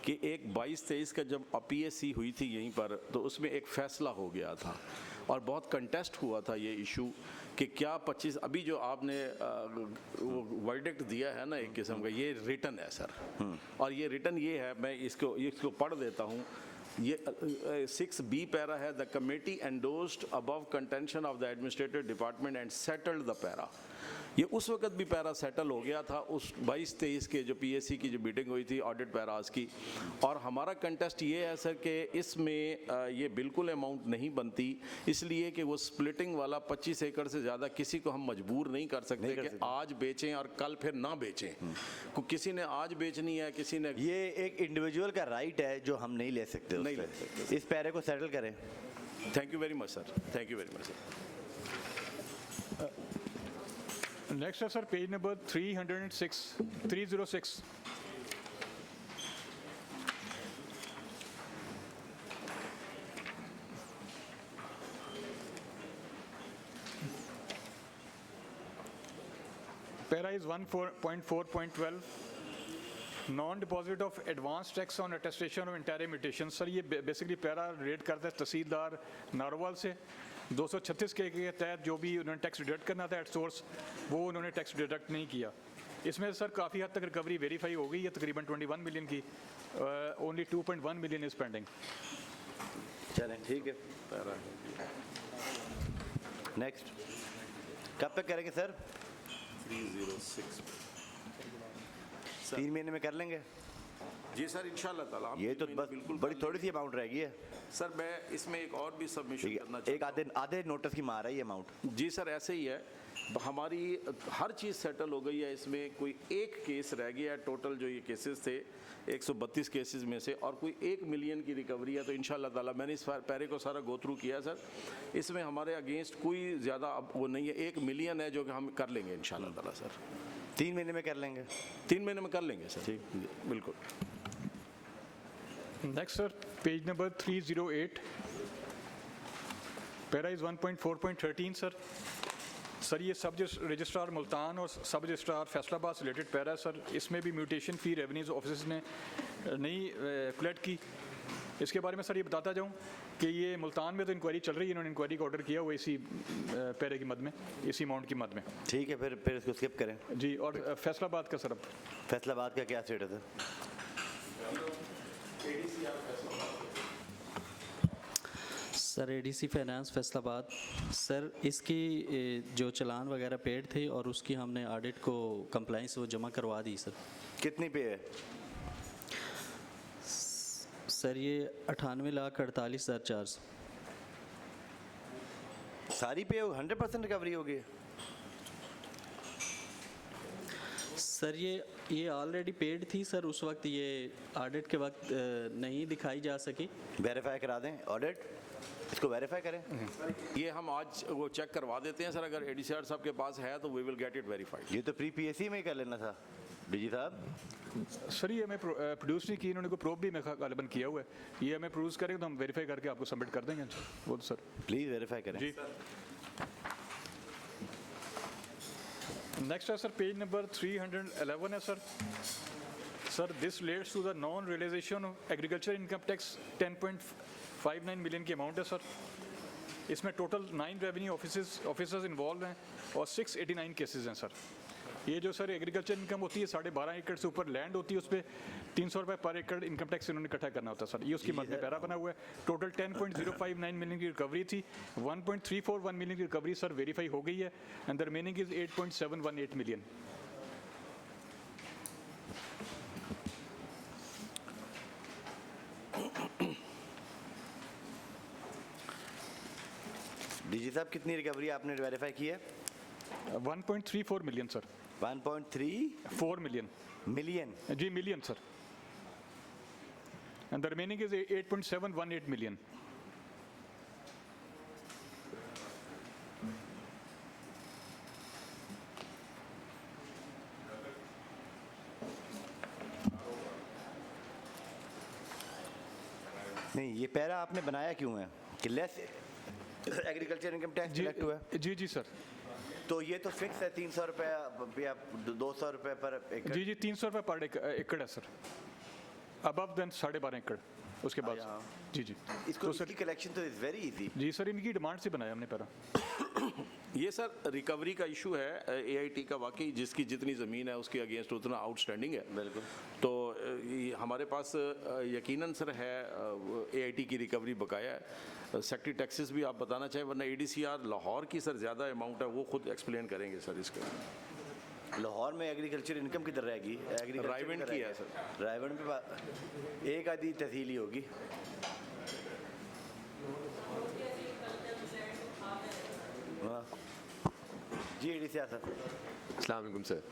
कि एक 22-23 का जब PSC हुई थी यहीं पर, तो उसमें एक फ़ैसला हो गया था और बहुत कंटेस्ट हुआ था ये इशू कि क्या 25, अभी जो आपने वो वर्डिक्ट दिया है ना एक किस्म का, ये रिटन है सर। और ये रिटन ये है, मैं इसको पढ़ देता हूँ। ये 6B पैरा है, the committee endorsed above contention of the administrative department and settled the para. ये उस वक्त भी पैरा सेटल हो गया था, उस 22-23 के जो PSC की जो मीटिंग हुई थी ऑडिट पैराज की। और हमारा कंटेस्ट ये है सर कि इसमें ये बिल्कुल अमाउंट नहीं बनती, इसलिए कि वो स्प्लिटिंग वाला 25 एकड़ से ज़्यादा किसी को हम मजबूर नहीं कर सकते कि आज बेचें और कल फिर ना बेचें। किसी ने आज बेचनी है, किसी ने, ये एक इंडिविजुअल का राइट है जो हम नहीं ले सकते। नहीं ले सकते। इस पैरे को सेटल करें। Thank you very much sir, thank you very much sir. Next है sir page number 306। Para is 1.4.12 non deposit of advance tax on attestation of entire mutation. Sir ये बेसिकली पैरा रेट करता है तहसीलदार नारोवाल से। 236 के तहत जो भी उन्होंने टैक्स डिडक्ट करना था एट सोर्स, वो उन्होंने टैक्स डिडक्ट नहीं किया। इसमें सर काफ़ी हद तक रिकवरी वेरीफाई हो गई है, तकरीबन 21 मिलियन की। Only 2.1 million is pending. चलें ठीक है। नेक्स्ट कब तक करेंगे सर? 306 3 महीने में कर लेंगे? जी सर इंशाल्लाह ताला। ये तो बस बड़ी थोड़ी सी अमाउंट रह गई है सर। मैं इसमें एक और भी सबमिशन करना चाहता हूं। आधे नोटिस की मार है ये अमाउंट। जी सर ऐसे ही है, हमारी हर चीज़ सेटल हो गई है, इसमें कोई एक केस रह गया है। टोटल जो ये केसेस थे 132 केसेस में से, और कोई 1 मिलियन की रिकवरी है। तो इंशाल्लाह ताला मैंने इस पैरे को सारा गो थ्रू किया सर, इसमें हमारे अगेंस्ट कोई ज़्यादा अब वो नहीं है। 1 मिलियन है जो कि हम कर लेंगे इंशाल्लाह ताला सर। 3 महीने में कर लेंगे? 3 महीने में कर लेंगे सर। ठीक, बिल्कुल। Next sir page number 308 para is 1.4.13 sir. Sir ये सब रजिस्ट्रार मुल्तान और सब रजिस्ट्रार फैसलाबाद से रिलेटेड पैरा है सर, इसमें भी म्यूटेशन फ़ी रेवेन्यूज ऑफिस ने नहीं कलेक्ट की। इसके बारे में सर ये बताता जाऊँ कि ये मुल्तान में तो इंक्वायरी चल रही है, इन्होंने इंक्वायरी का ऑर्डर किया हुआ इसी पैरे की मद में, इसी अमाउंट की मद में। ठीक है, फिर इसको स्किप करें जी। और फैसलाबाद का सर, अब फैसलाबाद का क्या स्टेटस है? Sir ADC finance Faisalabad sir, इसकी जो चलान वगैरह पेड थे और उसकी हमने ऑडिट को कंप्लाइंस वो जमा करवा दी सर। कितनी पे है? सर ये 98,48,400। सारी पे 100% रिकवरी होगी? सर ये ऑलरेडी पेड थी सर, उस वक्त ये ऑडिट के वक्त नहीं दिखाई जा सकी। वेरीफाई करा दें ऑडिट, इसको वेरीफाई करें। ये हम आज वो चेक करवा देते हैं सर, अगर एडीसीआर साहब के पास है तो we will get it verified. ये तो प्री पीएससी में ही कर लेना था डीजी साहब। सर ये हमें प्रोड्यूस नहीं की, इन्होंने कोई प्रूफ भी गालिबन किया हुआ है, ये हमें प्रोड्यूस करेंगे तो हम वेरीफाई करके आपको सबमिट कर देंगे वो तो सर। प्लीज़ वेरीफाई करें जी। नेक्स्ट है सर पेज नंबर 311 है sir. Sir this relates to the non realisation of agriculture income tax 10.59 million की अमाउंट है सर। इसमें टोटल 9 रेवेन्यू ऑफिसर्स इन्वॉल्व हैं और 689 केसेस हैं सर। ये जो सर एग्रीकल्चर इनकम होती है 12.5 एकड़ से ऊपर लैंड होती है, उस पर 300 रुपये पर एकड़ इनकम टैक्स इन्होंने इकट्ठा करना होता है सर। ये उसकी मद में पैरा बना हुआ है। टोटल 10.059 मिलियन की रिकवरी थी, 1.341 मिलियन की रिकवरी सर वेरीफाई हो गई है and the remaining is 8.718 million. DG साहब कितनी रिकवरी आपने वेरीफाई की है? 1.34 मिलियन सर। 1.34 मिलियन जी, million sir. And the remaining is 8.718 million. नहीं, ये पैरा आपने बनाया क्यों है कि less agriculture income tax collect हुआ है? जी जी सर। तो ये तो फिक्स है 300 रुपये या 200 रुपये पर एकड़? जी जी, 300 रुपये पर एकड़ है सर, अबव देन 12.5 एकड़ उसके बाद। जी जी, इसको इसकी कलेक्शन तो इज वेरी इजी। जी सर, इनकी डिमांड से बनाया हमने पैरा। ये सर रिकवरी का इशू है एआईटी का, वाकई जिसकी जितनी ज़मीन है उसके अगेंस्ट उतना आउटस्टैंडिंग है। बिल्कुल। तो हमारे पास यकीनन सर है एआईटी की रिकवरी बकाया है। सेक्टरी टैक्सेस भी आप बताना चाहें, वरना एडीसीआर लाहौर की सर ज़्यादा अमाउंट है, वो खुद एक्सप्लेन करेंगे सर इसका। लाहौर में एग्रीकल्चर इनकम किधर रहेगी? रायवेंड की है सर। रायवेंड पे एक आधी तहसील ही होगी। जी एडीसीआर सर। अस्सलाम वालेकुम सर,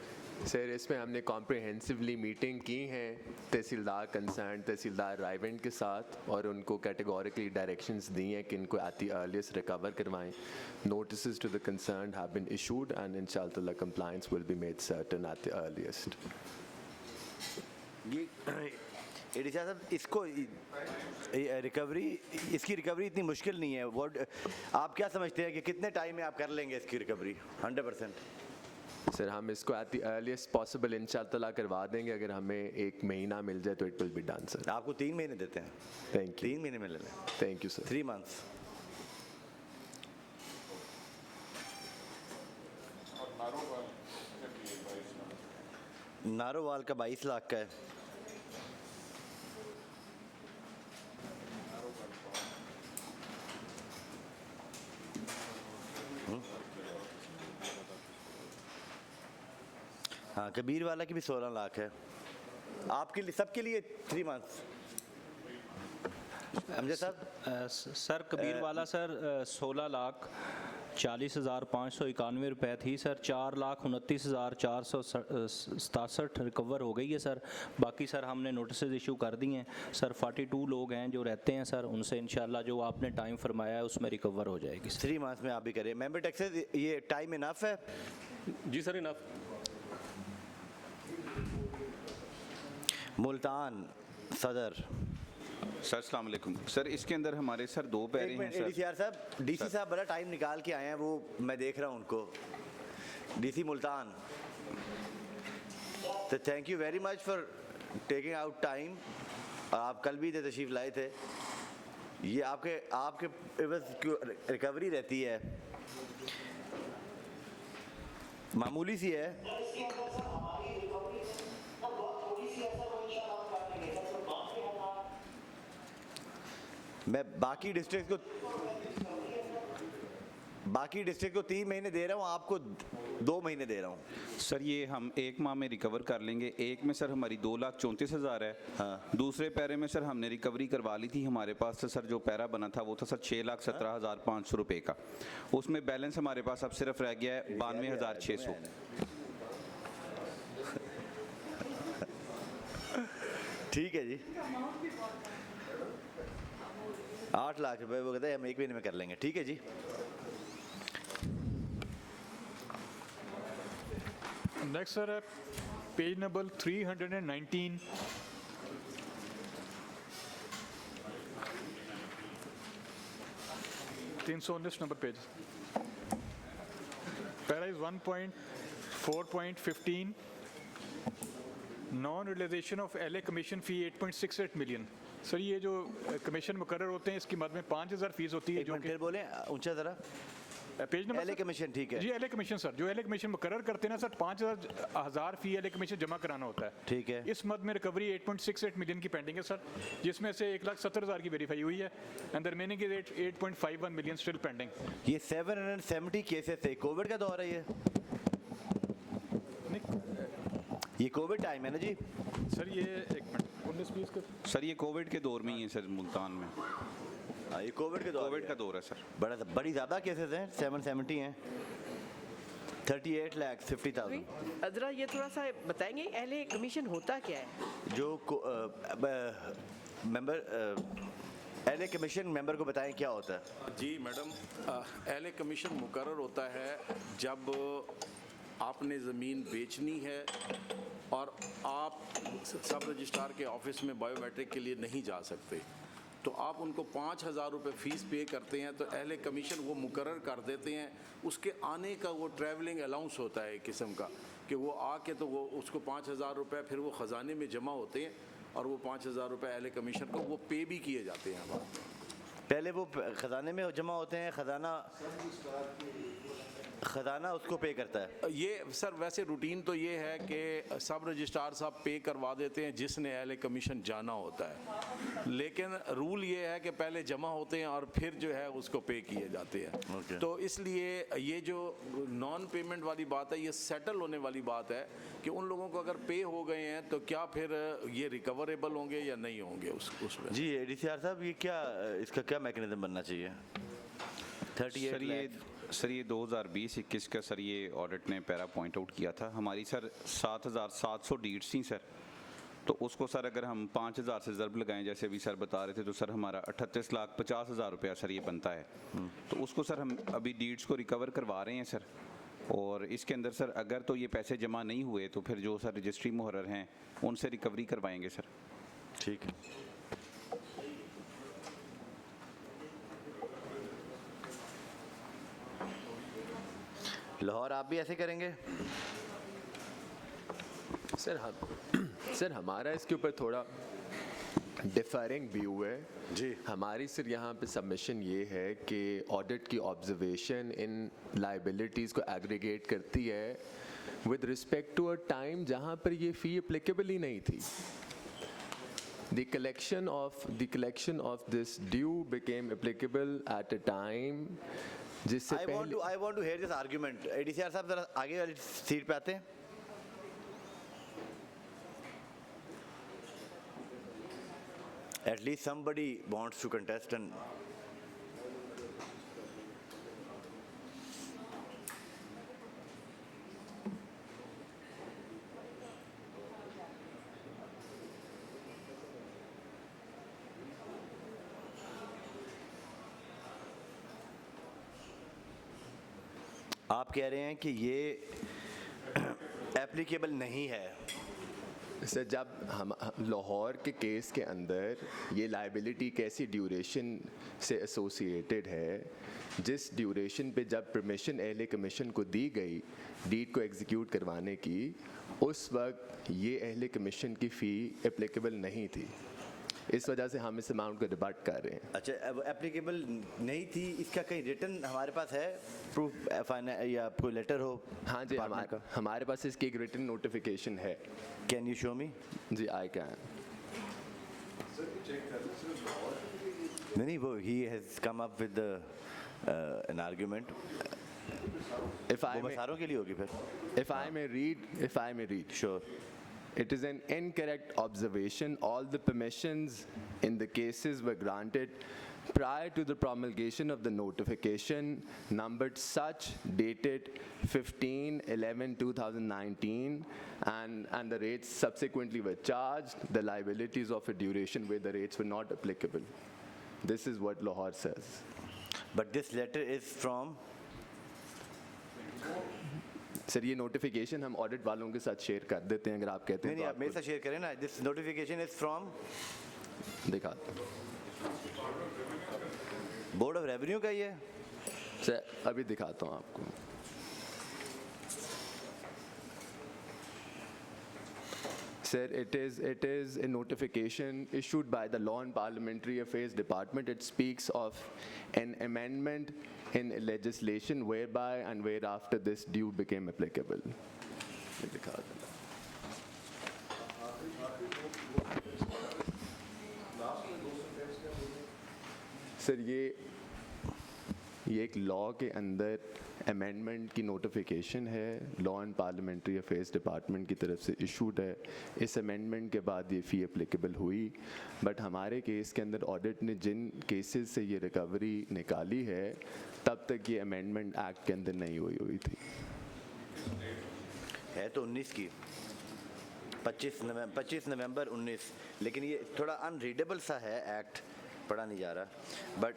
इसमें हमने कॉम्प्रिहेंसिवली मीटिंग की हैं तहसीलदार कंसर्न तहसीलदार रायवेंड के साथ और उनको कैटेगोरिकली डायरेक्शंस दी हैं कि इनको एट द अर्लीस्ट रिकवर करवाएं। Notice to the concern have been issued and इंशाअल्लाह compliance will be made certain at the earliest. ये एडीसीआर साहब, इसको रिकवरी, इसकी रिकवरी इतनी मुश्किल नहीं है। वो आप क्या समझते हैं कि कितने टाइम में आप कर लेंगे इसकी रिकवरी 100%? सर हम इसको एट द अर्लीस्ट पॉसिबल इंशाअल्लाह करवा देंगे। अगर हमें 1 महीना मिल जाए तो it will be done sir. आपको 3 महीने देते हैं? Thank you. 3 महीने में ले लें। Thank you sir. 3 months। Narowal का 22 लाख का है। हाँ, कबीर वाला की भी 16 लाख है। आपके लिए, सबके लिए 3 months। अमजद साहब। सर कबीर वाला सर 16,40,591 रुपए थी सर। 4,29,467 रिकवर हो गई है सर। बाकी सर हमने नोटिस इशू कर दिए हैं सर। 42 लोग हैं जो रहते हैं सर, उनसे इंशाल्लाह जो आपने टाइम फरमाया है उसमें रिकवर हो जाएगी। 3 months में आप भी करें। मेंबर टैक्सेस, ये टाइम इनफ है? जी सर, इनफ। मुल्तान सदर। सर अस्सलाम वालेकुम सर, इसके अंदर हमारे सर 2 पैरे हैं सर। एडीसीआर साहब, डीसी साहब बड़ा टाइम निकाल के आए हैं, वो मैं देख रहा हूँ उनको। DC Multan. So thank you very much for taking out time. आप कल भी तशरीफ लाए थे. ये आपके रिकवरी रहती है, मामूली सी है. मैं बाकी डिस्ट्रिक्ट को 3 महीने दे रहा हूँ, आपको 2 महीने दे रहा हूँ. सर ये हम 1 माह में रिकवर कर लेंगे. एक में सर हमारी 2,34,000 है. हाँ. दूसरे पैरे में सर हमने रिकवरी करवा ली थी. हमारे पास से सर जो पैरा बना था वो था सर 6,17,500 रुपये का. उसमें बैलेंस हमारे पास अब सिर्फ रह गया है 92,600. ठीक है जी. 8 लाख रुपए वो कहते हैं हम 1 महीने में कर लेंगे. ठीक है जी. नेक्स्ट सर है page number 319. Number page. Para is 1.4.15. Non realisation of LA commission fee 8.68 million. Sir ये जो कमीशन मुकर्रर होते हैं इसकी मद में 5,000 फीस होती है. जो फिर बोले ऊंचा ज़रा. Page number LA commission. ठीक है जी. LA कमीशन सर, जो LA कमीशन मुकर्रर करते हैं ना सर, 5,000 फी LA कमीशन जमा कराना होता है. ठीक है. इस मद में रिकवरी 8.68 मिलियन की पेंडिंग है सर, जिसमें से 1,70,000 की वेरीफाई हुई है and the remaining is 8.51 million still pending. ये 770 केसेस थे. कोविड का दौर है ये कोविड टाइम है ना जी. सर ये 1 मिनट 19-20 का. सर ये कोविड के दौर में ही है सर मुल्तान में. ये कोविड का दौर है सर. बड़ी ज़्यादा केसेस हैं. 770 हैं. 38,50,000. ज़रा ये थोड़ा सा बताएंगे LA कमीशन होता क्या है? जो मेंबर LA कमीशन मेंबर को बताएं क्या होता है. जी मैडम, LA कमीशन मुकर्रर होता है जब आपने ज़मीन बेचनी है और आप सब रजिस्ट्रार के ऑफिस में बायोमेट्रिक के लिए नहीं जा सकते, तो आप उनको 5,000 रुपये फ़ीस पे करते हैं, तो LA कमीशन वो मुकर्रर कर देते हैं. उसके आने का वो ट्रैवलिंग अलाउंस होता है एक किस्म का, कि वो आके तो वो उसको 5,000 रुपये फिर वो ख़जाने में जमा होते हैं और वो 5,000 रुपये LA कमीशन को वो पे भी किए जाते हैं. पहले वो ख़जाने में जमा होते हैं, ख़जाना उसको पे करता है. ये सर वैसे रूटीन तो ये है कि सब रजिस्ट्रार साहब पे करवा देते हैं जिसने LA कमीशन जाना होता है, लेकिन रूल ये है कि पहले जमा होते हैं और फिर जो है उसको पे किए जाते हैं. तो इसलिए ये जो नॉन पेमेंट वाली बात है ये सेटल होने वाली बात है कि उन लोगों को अगर पे हो गए हैं तो क्या फिर ये रिकवरेबल होंगे या नहीं होंगे उसमें. जी ADCR साहब, ये क्या इसका क्या मैकेनिज्म बनना चाहिए? 38 सर ये 2020-21 का सर ये ऑडिट ने पैरा पॉइंट आउट किया था. हमारी सर 7,700 डीड्स थी सर, तो उसको सर अगर हम 5,000 से ज़रब लगाएं जैसे अभी सर बता रहे थे, तो सर हमारा 38,50,000 रुपया सर ये बनता है. तो उसको सर हम अभी डीड्स को रिकवर करवा रहे हैं सर, और इसके अंदर सर अगर तो ये पैसे जमा नहीं हुए तो फिर जो सर रजिस्ट्री मुहर्रर हैं उनसे रिकवरी करवाएंगे सर. ठीक है. लाहौर आप भी ऐसे करेंगे? सर हमारा इसके ऊपर थोड़ा डिफरिंग व्यू है जी. हमारी सिर्फ यहाँ पे सबमिशन ये है कि ऑडिट की ऑब्जर्वेशन इन लाइबिलिटीज़ को एग्रीगेट करती है with respect to a time जहाँ पर ये फ़ी एप्लीकेबल ही नहीं थी. The collection of this due became applicable at a time जिससे I want to hear this argument. ADCR साहब जरा आगे वाली सीट पे आते हैं. At least somebody wants to contest and आप कह रहे हैं कि ये एप्लीकेबल नहीं है. सर जब हम लाहौर के केस के अंदर ये लाइबिलिटी कैसी ड्यूरेशन से एसोसिएटेड है जिस ड्यूरेशन पे जब परमिशन अहले कमीशन को दी गई डीड को एग्जीक्यूट करवाने की, उस वक्त ये अहले कमीशन की फ़ी एप्लीकेबल नहीं थी। इस वजह से हम इस अमाउंट को डिबट कर रहे हैं। अच्छा, अब एप्लीकेबल नहीं थी, इसका कहीं रिटर्न हमारे पास है प्रूफ या कोई लेटर हो? हाँ जी, हमारे पास इसकी एक रिटर्न नोटिफिकेशन है। Can you show me? जी, आई कैन। नहीं, वो he has come up with an argument. मसारों के लिए होगी फिर। If I may read. Sure. It is an incorrect observation. All the permissions in the cases were granted prior to the promulgation of the notification numbered such dated 15/11/2019 and the rates subsequently were charged. The liabilities of a duration where the rates were not applicable. This is what Lahore says. But this letter is from? Sir ये notification हम audit वालों के साथ share कर देते हैं अगर आप कहते हैं। नहीं, आप मेरे साथ शेयर करें ना। दिस नोटिफिकेशन इज फ्रॉम, दिखा बोर्ड ऑफ रेवेन्यू का ही है सर, अभी दिखाता हूँ आपको। Sir, it is a notification issued by the Law and Parliamentary Affairs Department. It speaks of an amendment in legislation whereby and whereafter this due became applicable. Sir, ये एक law के अंदर अमेंडमेंट की notification है, law and parliamentary affairs department की तरफ से issued है। इस अमेंडमेंट के बाद ये फ़ी एप्लीकेबल हुई, बट हमारे केस के अंदर ऑडिट ने जिन केसेस से ये रिकवरी निकाली है तब तक ये अमेंडमेंट एक्ट के अंदर नहीं हुई थी। है तो 19 की, 25 नवंबर 19, लेकिन ये थोड़ा अनरीडेबल सा है एक्ट, पढ़ा नहीं जा रहा। बट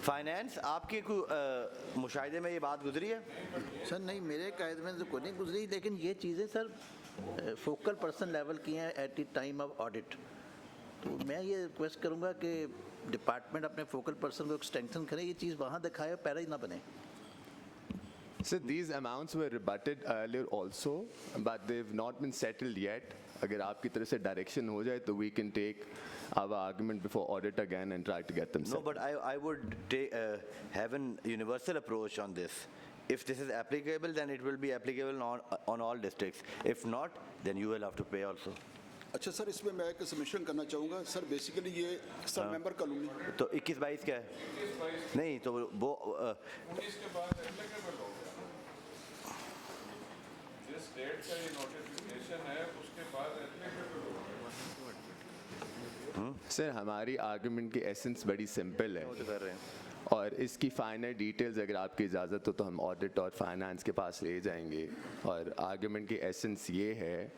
फाइनेंस आपके मुशाहिदे में ये बात गुजरी है? सर नहीं, मेरे कायदे में तो कोई नहीं गुजरी, लेकिन ये चीज़ें सर फोकल पर्सन लेवल की हैं at the time of audit. तो मैं ये रिक्वेस्ट करूँगा कि डिपार्टमेंट अपने फोकल पर्सन को स्ट्रेंथन करे, ये चीज़ वहाँ दिखाए, पैरा ही ना बने। So these amounts were rebutted earlier also, but they've not been settled yet. अगर आपकी तरफ से डायरेक्शन हो जाए तो we can take our argument before audit again and try to get them settled. No, but I would have an universal approach on this. If this is applicable, then it will be applicable on all districts. If not, then you will have to pay also. अच्छा sir, इसमें मैं एक submission करना चाहूँगा sir. Basically ये sir member colony तो 21-22 क्या है? नहीं तो वो 19 के बाद एप्लीकेबल होगा। जिस डेट का ये नोटिफिकेशन है उसके बाद एप्लीकेबल होगा। सर हमारी आर्गुमेंट की एसेंस बड़ी सिंपल है और इसकी फाइनल डिटेल्स अगर आपकी इजाज़त हो तो हम ऑडिट और फाइनेंस के पास ले जाएंगे। और आर्गुमेंट की एसेंस ये है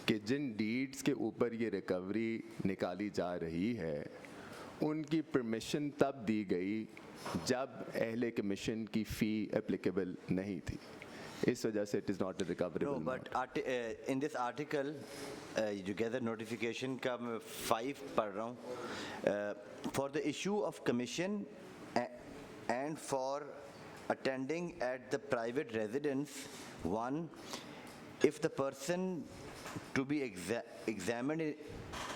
कि जिन डीड्स के ऊपर ये रिकवरी निकाली जा रही है उनकी परमिशन तब दी गई जब अहले कमीशन की फ़ी एप्लीकेबल नहीं थी। इस वजह से it is not a recoverable. No, but in this article you get the notification का मैं 5 पढ़ रहा हूँ। For the issue of commission and for attending at the private residence, 1, if the person to be examined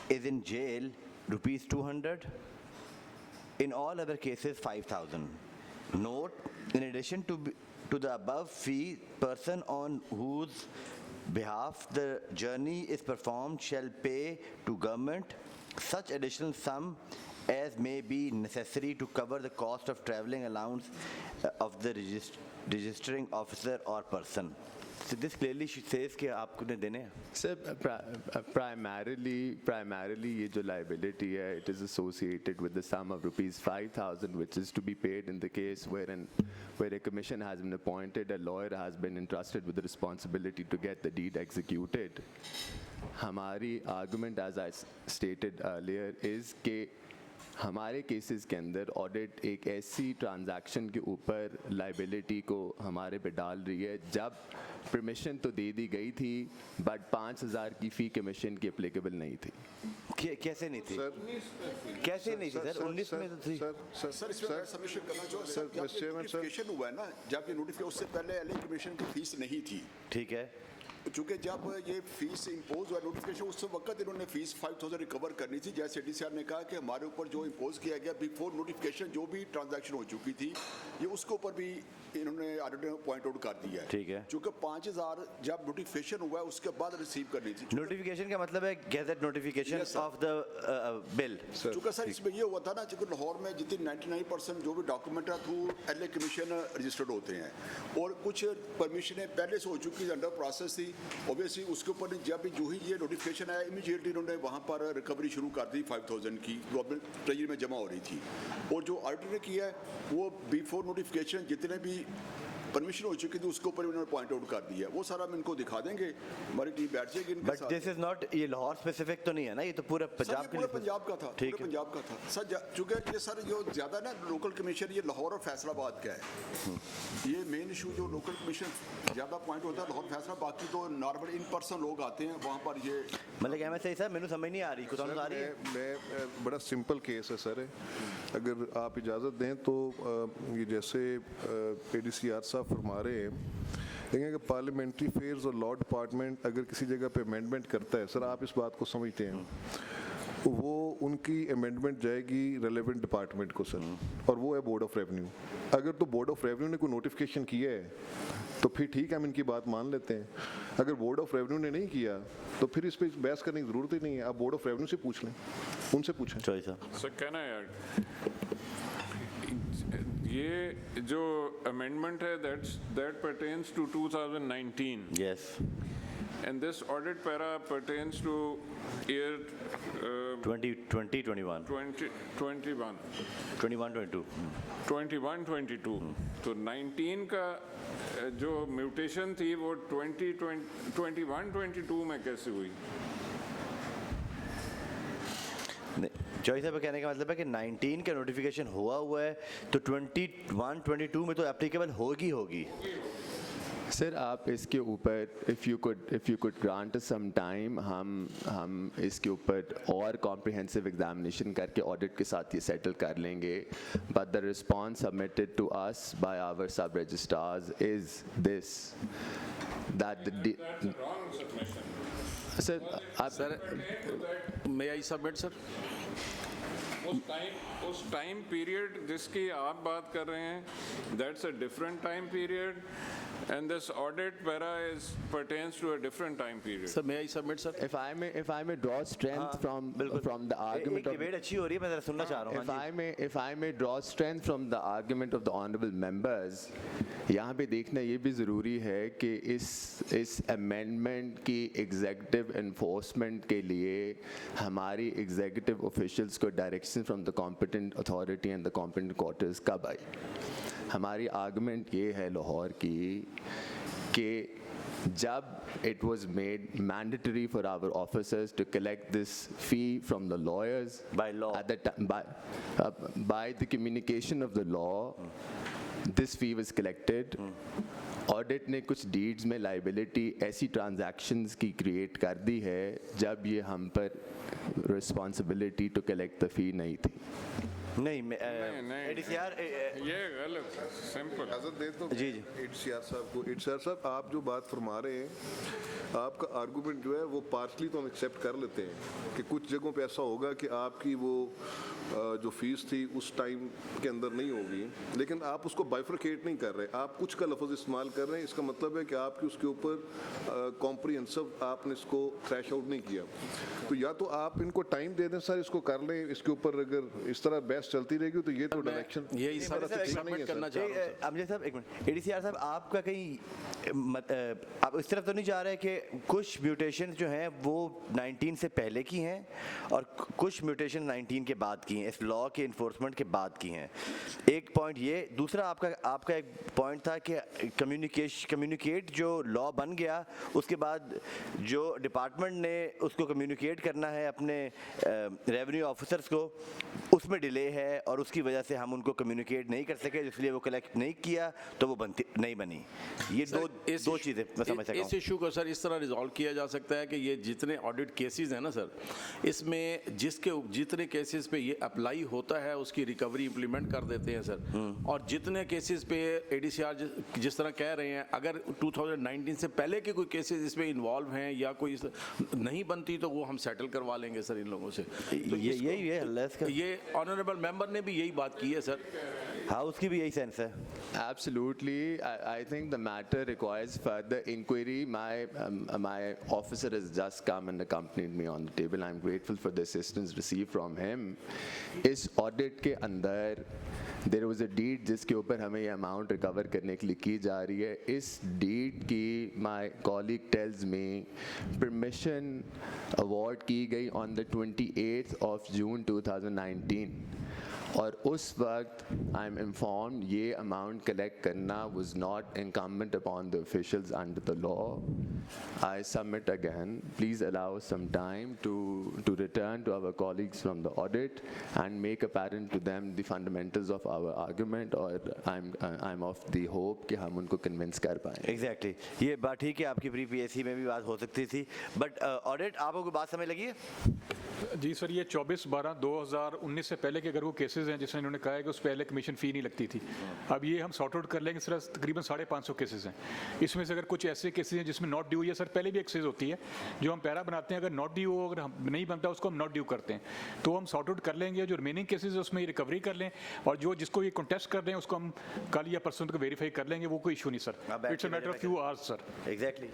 is in jail, rupees 200. In all other cases, 5,000. Note, in addition to the above fee, person on whose behalf the journey is performed shall pay to government such additional sum as may be necessary to cover the cost of travelling allowance of the registering officer or person. So this clearly says कि आपको ने देने हैं। Sir, primarily ये जो liability है, it is associated with the sum of rupees 5,000 which is to be paid in the case where a commission has been appointed, a lawyer has been entrusted with the responsibility to get the deed executed. हमारी argument as I stated earlier is कि हमारे cases के अंदर audit एक ऐसी transaction के ऊपर liability को हमारे पे डाल रही है जब परमिशन तो दे दी गई थी बट 5,000 की फ़ी कमीशन की एप्लीकेबल नहीं थी। कैसे नहीं थी? कैसे नहीं थी सर? 19 में तो थी। सर इसमें मैं सबमिशन करना चाहूँ सर, जब नोटिफिकेशन हुआ है ना, जब ये नोटिफिकेशन उससे पहले एलए कमीशन की फीस नहीं थी। ठीक है। चूँकि जब ये फीस इम्पोज हुआ नोटिफिकेशन उस वक्त इन्होंने फीस 5,000 रिकवर करनी थी। जैसे डीसीआर ने कहा कि हमारे ऊपर जो इम्पोज किया गया बिफोर नोटिफिकेशन जो भी ट्रांजैक्शन हो चुकी थी ये उसके ऊपर भी इन्होंने ऑडिटर ने पॉइंट आउट कर दिया है। ठीक है। चूँकि 5,000 जब नोटिफिकेशन हुआ है उसके बाद रिसीव करनी थी। नोटिफिकेशन का मतलब है gadget notification of the bill. चूँकि सर इसमें ये हुआ था ना, चूँकि लाहौर में जितनी 99% जो भी डॉक्यूमेंट है थ्रू एलए कमीशन रजिस्टर्ड होते हैं और कुछ परमिशनें पहले से हो चुकी अंडर प्रोसेस थी। ऑब्वियसली उसके ऊपर जब जो ही ये नोटिफिकेशन आया इमीडिएटली उन्होंने वहाँ पर रिकवरी शुरू कर दी 5,000 की गवर्नमेंट ट्रेजरी में जमा हो रही थी। और जो ऑडिटर ने किया है वो बिफोर नोटिफिकेशन जितने भी परमिशन हो चुकी थी उसके ऊपर उन्होंने पॉइंट आउट कर दिया। वो सारा हम इनको दिखा देंगे, हमारी टीम बैठ जाएगी इनके बट दिस इज नॉट, ये लाहौर स्पेसिफिक तो नहीं है ना, ये तो पूरा पंजाब के लिए। पंजाब का था, पूरे पंजाब का था सर। चूँकि ये सर जो ज़्यादा ना लोकल कमीशन ये लाहौर और फैसलाबाद का है। ये मेन इशू जो लोकल कमीशन ज़्यादा पॉइंट होता है लाहौर फैसला, बाकी तो नॉर्मल इन पर्सन लोग आते हैं वहाँ पर। ये मतलब क्या मैं सही सर, मैंने समझ नहीं आ रही, कुछ आ रही है। मैं बड़ा सिंपल केस है सर, अगर आप इजाज़त दें तो ये जैसे एडीसीआर साहब फरमा रहे हैं, देखें कि पार्लियामेंट्री फेयर्स और लॉ डिपार्टमेंट अगर किसी जगह पे अमेंडमेंट करता है, सर आप इस बात को समझते हैं, वो उनकी अमेंडमेंट जाएगी रेलेवेंट डिपार्टमेंट को सर, और वो है बोर्ड ऑफ रेवेन्यू। अगर तो बोर्ड ऑफ रेवेन्यू ने कोई नोटिफिकेशन किया है तो फिर ठीक है, हम इनकी बात मान लेते हैं। अगर बोर्ड ऑफ रेवेन्यू ने नहीं किया तो फिर इस पर बहस करने की ज़रूरत ही नहीं है। आप बोर्ड ऑफ रेवेन्यू से पूछ लें, उनसे पूछें। सर कहना है ये जो अमेंडमेंट है that pertains to 2019. Yes. And this audit para pertains to year 2021. 21. 21-22. तो 19 का जो म्यूटेशन थी वो 21-22 में कैसे हुई? जॉय साहब कहने का मतलब है कि 19 का नोटिफिकेशन हुआ है तो 21-22 में तो एप्लीकेबल होगी। सर आप इसके ऊपर if you could grant some time, हम इसके ऊपर और कॉम्प्रिहेंसिव एग्जामिनेशन करके ऑडिट के साथ ये सेटल कर लेंगे। But the response submitted to us by our sub registrars is this that sir may I submit sir? उस टाइम पीरियड जिसकी आप बात कर रहे हैं, that's a different time period and this audit para is pertains to a different time period. Sir, may I submit, sir? If I may draw strength from the argument of debate अच्छी हो रही है, मैं जरा सुनना चाह रहा हूँ। If I may draw strength from the argument of the honorable members, यहाँ पे देखना ये भी ज़रूरी है कि इस amendment की executive enforcement के लिए हमारी executive officials को direction from the competent authority and the competent quarters कब आई। हमारी आर्गुमेंट ये है लाहौर की कि जब it was made mandatory for our officers to collect this fee from the lawyers by law at the time, by the communication of the law, this fee was collected. Audit ने कुछ deeds में liability ऐसी transactions की create कर दी है जब ये हम पर responsibility to collect the fee नहीं थी। नहीं ये गलत है, सिंपल। इजाज़त दे तो जी एडीसीआर साहब को। एडीसीआर साहब आप जो बात फरमा रहे हैं, आपका आर्गूमेंट जो है वो पार्शली तो हम एक्सेप्ट कर लेते हैं कि कुछ जगहों पे ऐसा होगा कि आपकी वो जो फीस थी उस टाइम के अंदर नहीं होगी, लेकिन आप उसको बाइफरकेट नहीं कर रहे, आप कुछ का लफ्ज़ इस्तेमाल कर रहे हैं। इसका मतलब है कि आपकी उसके ऊपर कॉम्प्रिहेंसिव आपने इसको थ्रैश आउट नहीं किया। तो या तो आप इनको टाइम दे दें सर, इसको कर लें, इसके ऊपर अगर इस तरह बहस चलती रहेगी तो ये तो डायरेक्शन यही सबमिट करना चाह रहा हूं। अमजद साहब एक मिनट, एडीसीआर साहब आपका कहीं आप इस तरफ तो नहीं जा रहे कि कुछ म्यूटेशन जो हैं वो 19 से पहले की हैं और कुछ म्यूटेशन 19 के बाद की हैं, इस लॉ के इन्फोर्समेंट के बाद की हैं। एक पॉइंट ये, दूसरा आपका एक पॉइंट था कि कम्युनिकेट जो लॉ बन गया उसके बाद जो डिपार्टमेंट ने उसको कम्युनिकेट करना है अपने रेवेन्यू ऑफिसर्स को, उसमें डिले है और उसकी वजह से हम उनको कम्युनिकेट नहीं कर सके, इसलिए वो कलेक्ट नहीं किया तो वो नहीं बनी। ये दो चीज़ें मैं समझ सकता हूँ। इस इशू को सर इस तरह रिजॉल्व किया जा सकता है कि ये जितने ऑडिट केसेस हैं ना सर, इसमें जितने केसेस पे ये अप्लाई होता है उसकी रिकवरी इंप्लीमेंट कर देते हैं सर, और जितने केसेस पे एडीसीआर जिस तरह कह रहे हैं अगर 2019 से पहले के कोई केसेस इसमें इन्वॉल्व हैं या कोई नहीं बनती तो वो हम सेटल करवा लेंगे सर इन लोगों से। तो यही है, ये ऑनरेबल मेंबर ने भी यही बात की है सर। हाँ, उसकी भी यही सेंस है। Absolutely, I think the matter requires further inquiry. My officer has just come and accompanied me on the table. I'm grateful for the assistance received from him. इस audit के अंदर there was a deed जिसके ऊपर हमें ये amount recover करने के लिए की जा रही है। इस deed की my colleague tells me permission award की गई on the 28th of June 2019 और उस वक्त आई एम इन्फॉर्म्ड ये अमाउंट कलेक्ट करना was not incumbent upon the officials under the law. I submit again, please allow some time to return to our colleagues from the audit and make apparent to them the fundamentals of our argument, और I am of the hope कि हम उनको convince कर पाएँ। Exactly, ये बात ठीक है, आपकी प्री पीएससी में भी बात हो सकती थी, बट ऑडिट आपको कोई बात समझ लगी है? जी सर, ये 24/12/2019 से पहले के अगर वो केसेस हैं जिसमें इन्होंने कहा है कि उस पहले कमीशन फ़ी नहीं लगती थी, अब ये हम सॉर्ट आउट कर लेंगे सर। तकरीबन 550 केसेस हैं, इसमें से अगर कुछ ऐसे केसेस हैं जिसमें नॉट ड्यू है सर, पहले भी एक्सेस होती है जो हम पैरा बनाते हैं, अगर नॉट ड्यू हो, अगर हम नहीं बनता उसको हम नॉट ड्यू करते हैं, तो हम सॉर्ट आउट कर लेंगे। जो रिमेनिंग केसेस है उसमें रिकवरी कर लें, और जो जिसको ये कॉन्टेस्ट कर रहे हैं उसको हम कल या परसों तक वेरीफाई कर लेंगे, वो कोई इशू नहीं sir. It's a matter of few hours sir. Exactly,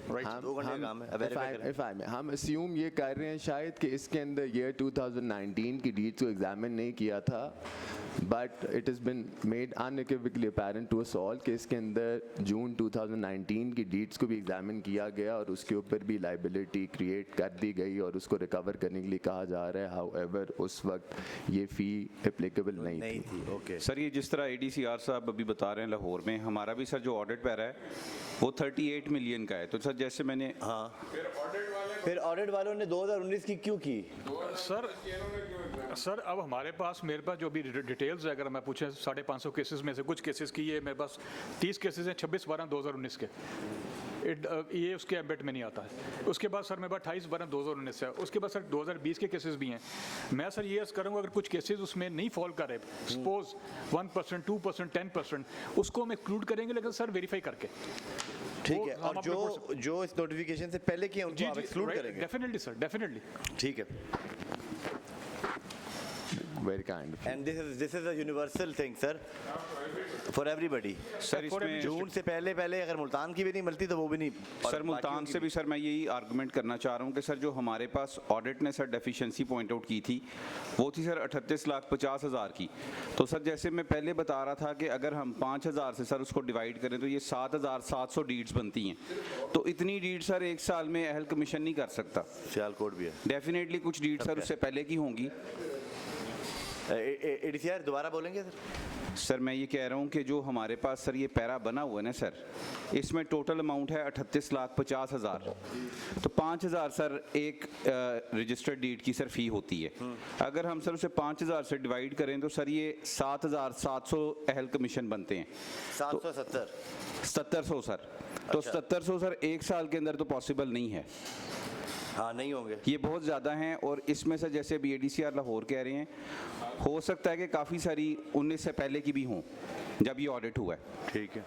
हम अस्यूम ये कर रहे हैं शायद कि इसके अंदर ईयर 2019 की डीड्स को एग्जामिन नहीं किया था, but it is been made unequivocally apparent to us all कि इसके अंदर जून 2019 की डीड्स को भी एग्जामिन किया गया और उसके ऊपर भी लाइबिलिटी क्रिएट कर दी गई और उसको रिकवर करने के लिए कहा जा रहा है। हाउएवर उस वक्त ये फ़ी एप्लीकेबल नहीं थी। ओके सर, ये जिस तरह एडीसीआर साहब अभी बता रहे हैं लाहौर में, हमारा भी सर जो ऑडिट पैरा है वो 38 मिलियन का है, तो सर जैसे मैंने फिर ऑडिट वालों ने 2019 की क्यों की? सर अब हमारे पास, मेरे पास जो भी डिटेल्स है, अगर मैं पूछें 550 केसेस में से कुछ केसेस की, ये मेरे पास 30 केसेस हैं 26/12/2019 के, ये उसके एम्बेट में नहीं आता है। उसके बाद सर मेरे पास 28/12/2019 है, उसके बाद सर 2020 के केसेस भी हैं। मैं सर ये अर्ज करूँगा अगर कुछ केसेस उसमें नहीं फॉल कर रहे, सपोज 1%, 2%, 10%, उसको हम एक्सक्लूड करेंगे, लेकिन सर वेरीफाई करके। ठीक है, और जो इस नोटिफिकेशन से पहले किए उनको आप एक्सक्लूड करेंगे? Definitely sir, definitely. ठीक है। Very kind. And this is a universal thing, sir, for everybody. Sir इसमें जून से पहले अगर मुल्तान की भी नहीं मिलती तो वो भी नहीं। सर मुल्तान से भी सर मैं यही आर्गुमेंट करना चाह रहा हूँ कि सर जो हमारे पास ऑडिट ने सर डेफिशिएंसी पॉइंट आउट की थी वो थी सर 38,50,000 की। तो सर जैसे मैं पहले बता रहा था कि अगर हम 5,000 से सर उसको डिवाइड करें तो ये 7,700 डीड्स बनती हैं, तो इतनी डीड सर एक साल में अहल कमीशन नहीं कर सकता। सियालकोट भी है, डेफिनेटली कुछ डीड सर उससे पहले की होंगी। एडीसीआर दोबारा बोलेंगे सर? सर मैं ये कह रहा हूँ कि जो हमारे पास सर ये पैरा बना हुआ है ना सर, इसमें टोटल अमाउंट है 38,50,000, तो 5,000 सर एक रजिस्टर्ड डीड की सर फ़ी होती है। अगर हम सर उसे 5,000 से डिवाइड करें तो सर ये 7,700 अहल कमीशन बनते हैं। 700 सर, तो 700 सर एक साल के अंदर तो पॉसिबल नहीं है। हाँ, नहीं होंगे, ये बहुत ज़्यादा हैं। और इसमें से जैसे अभी एडीसीआर लाहौर कह रहे हैं, हो सकता है कि काफ़ी सारी 19 से पहले की भी हों जब ये ऑडिट हुआ है। ठीक है,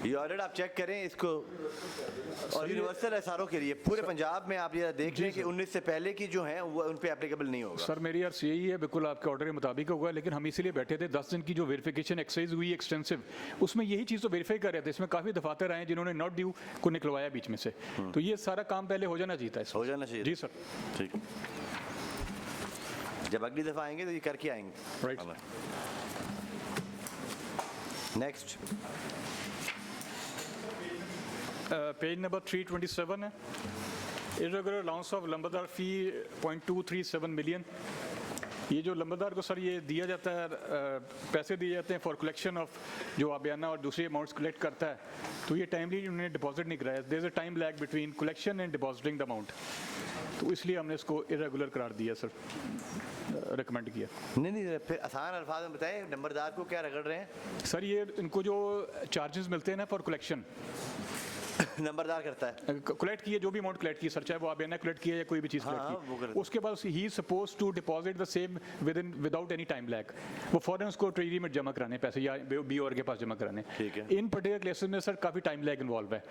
ये ऑडिट आप चेक करें इसको, और यूनिवर्सल एसआरओ के लिए पूरे पंजाब में आप ये देख लें कि 19 से पहले की जो हैं वो उन पे एप्लीकेबल नहीं होगा। सर मेरी अर्ज यही है, बिल्कुल आपके ऑर्डर के मुताबिक होगा, लेकिन हम इसीलिए बैठे थे 10 दिन की जो वेरिफिकेशन एक्सरसाइज हुई एक्सटेंसिव, उसमें यही चीज़ तो वेरीफाई कर रहे थे। इसमें काफ़ी दफातर आए जिन्होंने नॉट ड्यू को निकलवाया बीच में से, तो ये सारा काम पहले हो जाना चाहिए। हो जाना चाहिए जी सर। ठीक, जब अगली दफ़ा आएंगे तो ये करके आएंगे। राइट। नेक्स्ट पेज नंबर 327 है। इरेगुलर अलाउंस ऑफ लंबरदार फ़ी 0.237 मिलियन। ये जो लंबरदार को सर ये दिया जाता है, पैसे दिए जाते हैं फॉर कलेक्शन ऑफ जो आबियाना और दूसरे अमाउंट्स कलेक्ट करता है, तो ये टाइमली उन्होंने डिपॉजिट नहीं कराया। There is a time lag between collection and depositing the amount, तो इसलिए हमने इसको इरेगुलर करार दिया सर, रिकमेंड किया। नहीं फिर आसान अल्फाज में बताएं नंबरदार को क्या रगड़ रहे हैं सर? ये इनको जो चार्जेस मिलते हैं ना फॉर कलेक्शन, नंबरदार करता है, कलेक्ट किए जो भी अमाउंट कलेक्ट की सर, चाहे वो आबियाना कलेक्ट किया या कोई भी चीज़ कलेक्ट की, उसके बाद ही suppose to deposit the same without any time lag. वो फॉरन उसको ट्रेजरी में जमा कराने पैसे या BOR के पास जमा कराने। इन पर्टिकुलर केसेस में सर काफ़ी टाइम लैग इन्वॉल्व है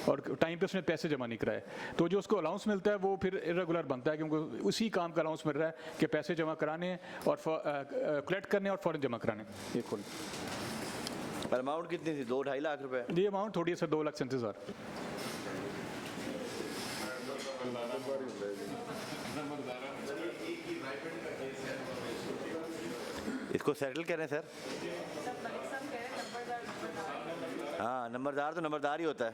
और टाइम पे उसने पैसे जमा नहीं कराए, तो जो उसको अलाउंस मिलता है वो फिर इरेगुलर बनता है, क्योंकि उसी काम का अलाउंस मिल रहा है कि पैसे जमा कराने और कलेक्ट करने और फॉरन जमा कराने। ये कुल अमाउंट कितनी थी? 2-2.5 लाख रुपए। ये अमाउंट थोड़ी है सर, 2,37,000। इसको सेटल करें सर। हाँ, नंबरदार तो नंबरदार ही होता है,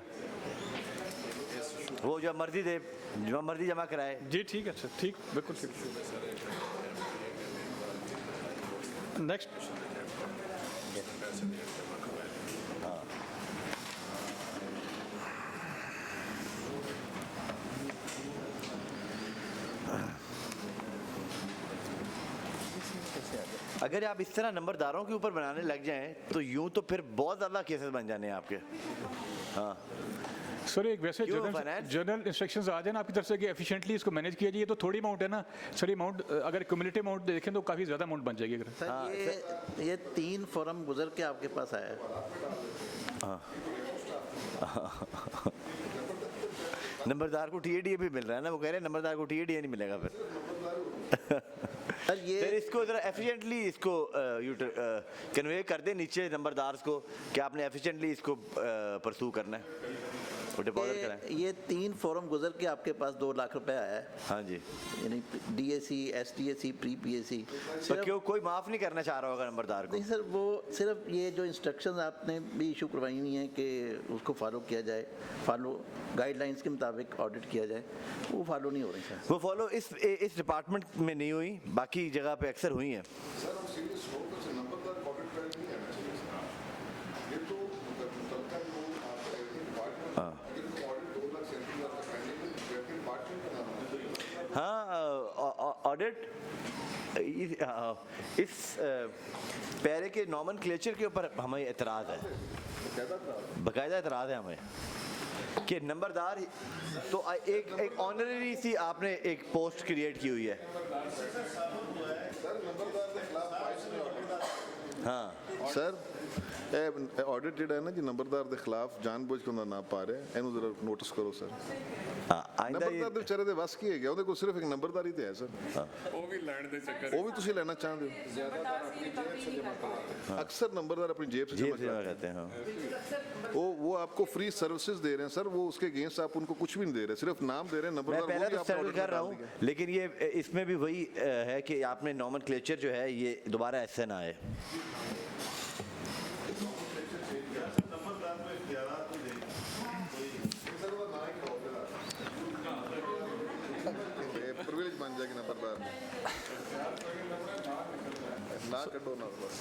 वो जब मर्जी दे, जब मर्जी जमा कराए। जी ठीक है सर, ठीक, बिल्कुल ठीक। नेक्स्ट अगर आप इस तरह नंबरदारों के ऊपर बनाने लग जाएं तो यूं तो फिर बहुत ज़्यादा केसेस बन जाने हैं आपके। हाँ सर, एक वैसे जनरल इंस्ट्रक्शंस आ जाए ना आपकी तरफ से कि एफिशिएंटली इसको मैनेज किया जाए, तो थोड़ी अमाउंट है ना सर, अमाउंट अगर क्यूमुलेटिव अमाउंट देखें तो काफ़ी ज़्यादा अमाउंट बन जाएगी। अगर सर ये 3 फोरम गुजर के आपके पास आया है। नंबरदार को TADA भी मिल रहा है ना, वो कह रहे हैं नंबरदार को TADA नहीं मिलेगा फिर। फिर इसको जरा एफिशिएंटली इसको कन्वे कर दे नीचे नंबरदार को कि आपने एफिशिएंटली इसको परसू करना है, वो डिपॉजिट कराएं। ये 3 फोरम गुजर के आपके पास 2 लाख रुपए आया है। हाँ जी, यानी DAC, STAC, प्री PAC। तो क्यों कोई माफ़ नहीं करना चाह रहा होगा नंबरदार को? नहीं सर, वो सिर्फ ये जो इंस्ट्रक्शंस आपने भी इशू करवाई हुई हैं कि उसको फॉलो किया जाए, फॉलो गाइडलाइंस के मुताबिक ऑडिट किया जाए, वो फॉलो नहीं हो रही सर। वो फॉलो इस डिपार्टमेंट में नहीं हुई, बाकी जगह पे अक्सर हुई हैं। हाँ, ऑडिट इस पैरे के नॉमेनक्लेचर के ऊपर हमें एतराज़ है, बाकायदा एतराज़ है हमें कि नंबरदार तो एक ऑनररी सी आपने एक पोस्ट क्रिएट की हुई है। हाँ सर, ऑडिट ਜਿਹੜਾ ਹੈ ਨਾ ਜੀ ਨੰਬਰਦਾਰ ਦੇ ਖਿਲਾਫ ਜਾਣਬੁੱਝ ਕੇ ਉਹਨਾਂ ਨਾ ਪਾ ਰਿਹਾ, ਇਹਨੂੰ ਜ਼ਰਾ ਨੋਟਿਸ ਕਰੋ ਸਰ। ਨੰਬਰਦਾਰ ਦੇ ਵਿਚਾਰੇ ਦੇ ਵਸ ਕੀ ਹੈ ਗਿਆ, ਉਹਦੇ ਕੋਲ ਸਿਰਫ ਇੱਕ ਨੰਬਰਦਾਰੀ ਤੇ ਹੈ ਸਰ। ਉਹ ਵੀ ਲੈਣ ਦੇ ਚੱਕਰ, ਉਹ ਵੀ ਤੁਸੀਂ ਲੈਣਾ ਚਾਹੁੰਦੇ ਹੋ? अक्सर नंबरदार अपनी जेब से जमा करते हैं। वो आपको फ्री सर्विसेज दे रहे हैं सर, वो उसके अगेंस्ट आप उनको कुछ भी नहीं दे रहे, सिर्फ नाम दे रहे हैं नंबरदार। मैं पहले तो सेटल कर रहा हूँ, लेकिन ये इसमें भी वही है कि आपने नॉमेनक्लेचर जो है ये दोबारा ऐसे ना आए। प्रिविलेज बन जाएगी नंबरदार ना कटो ना बस।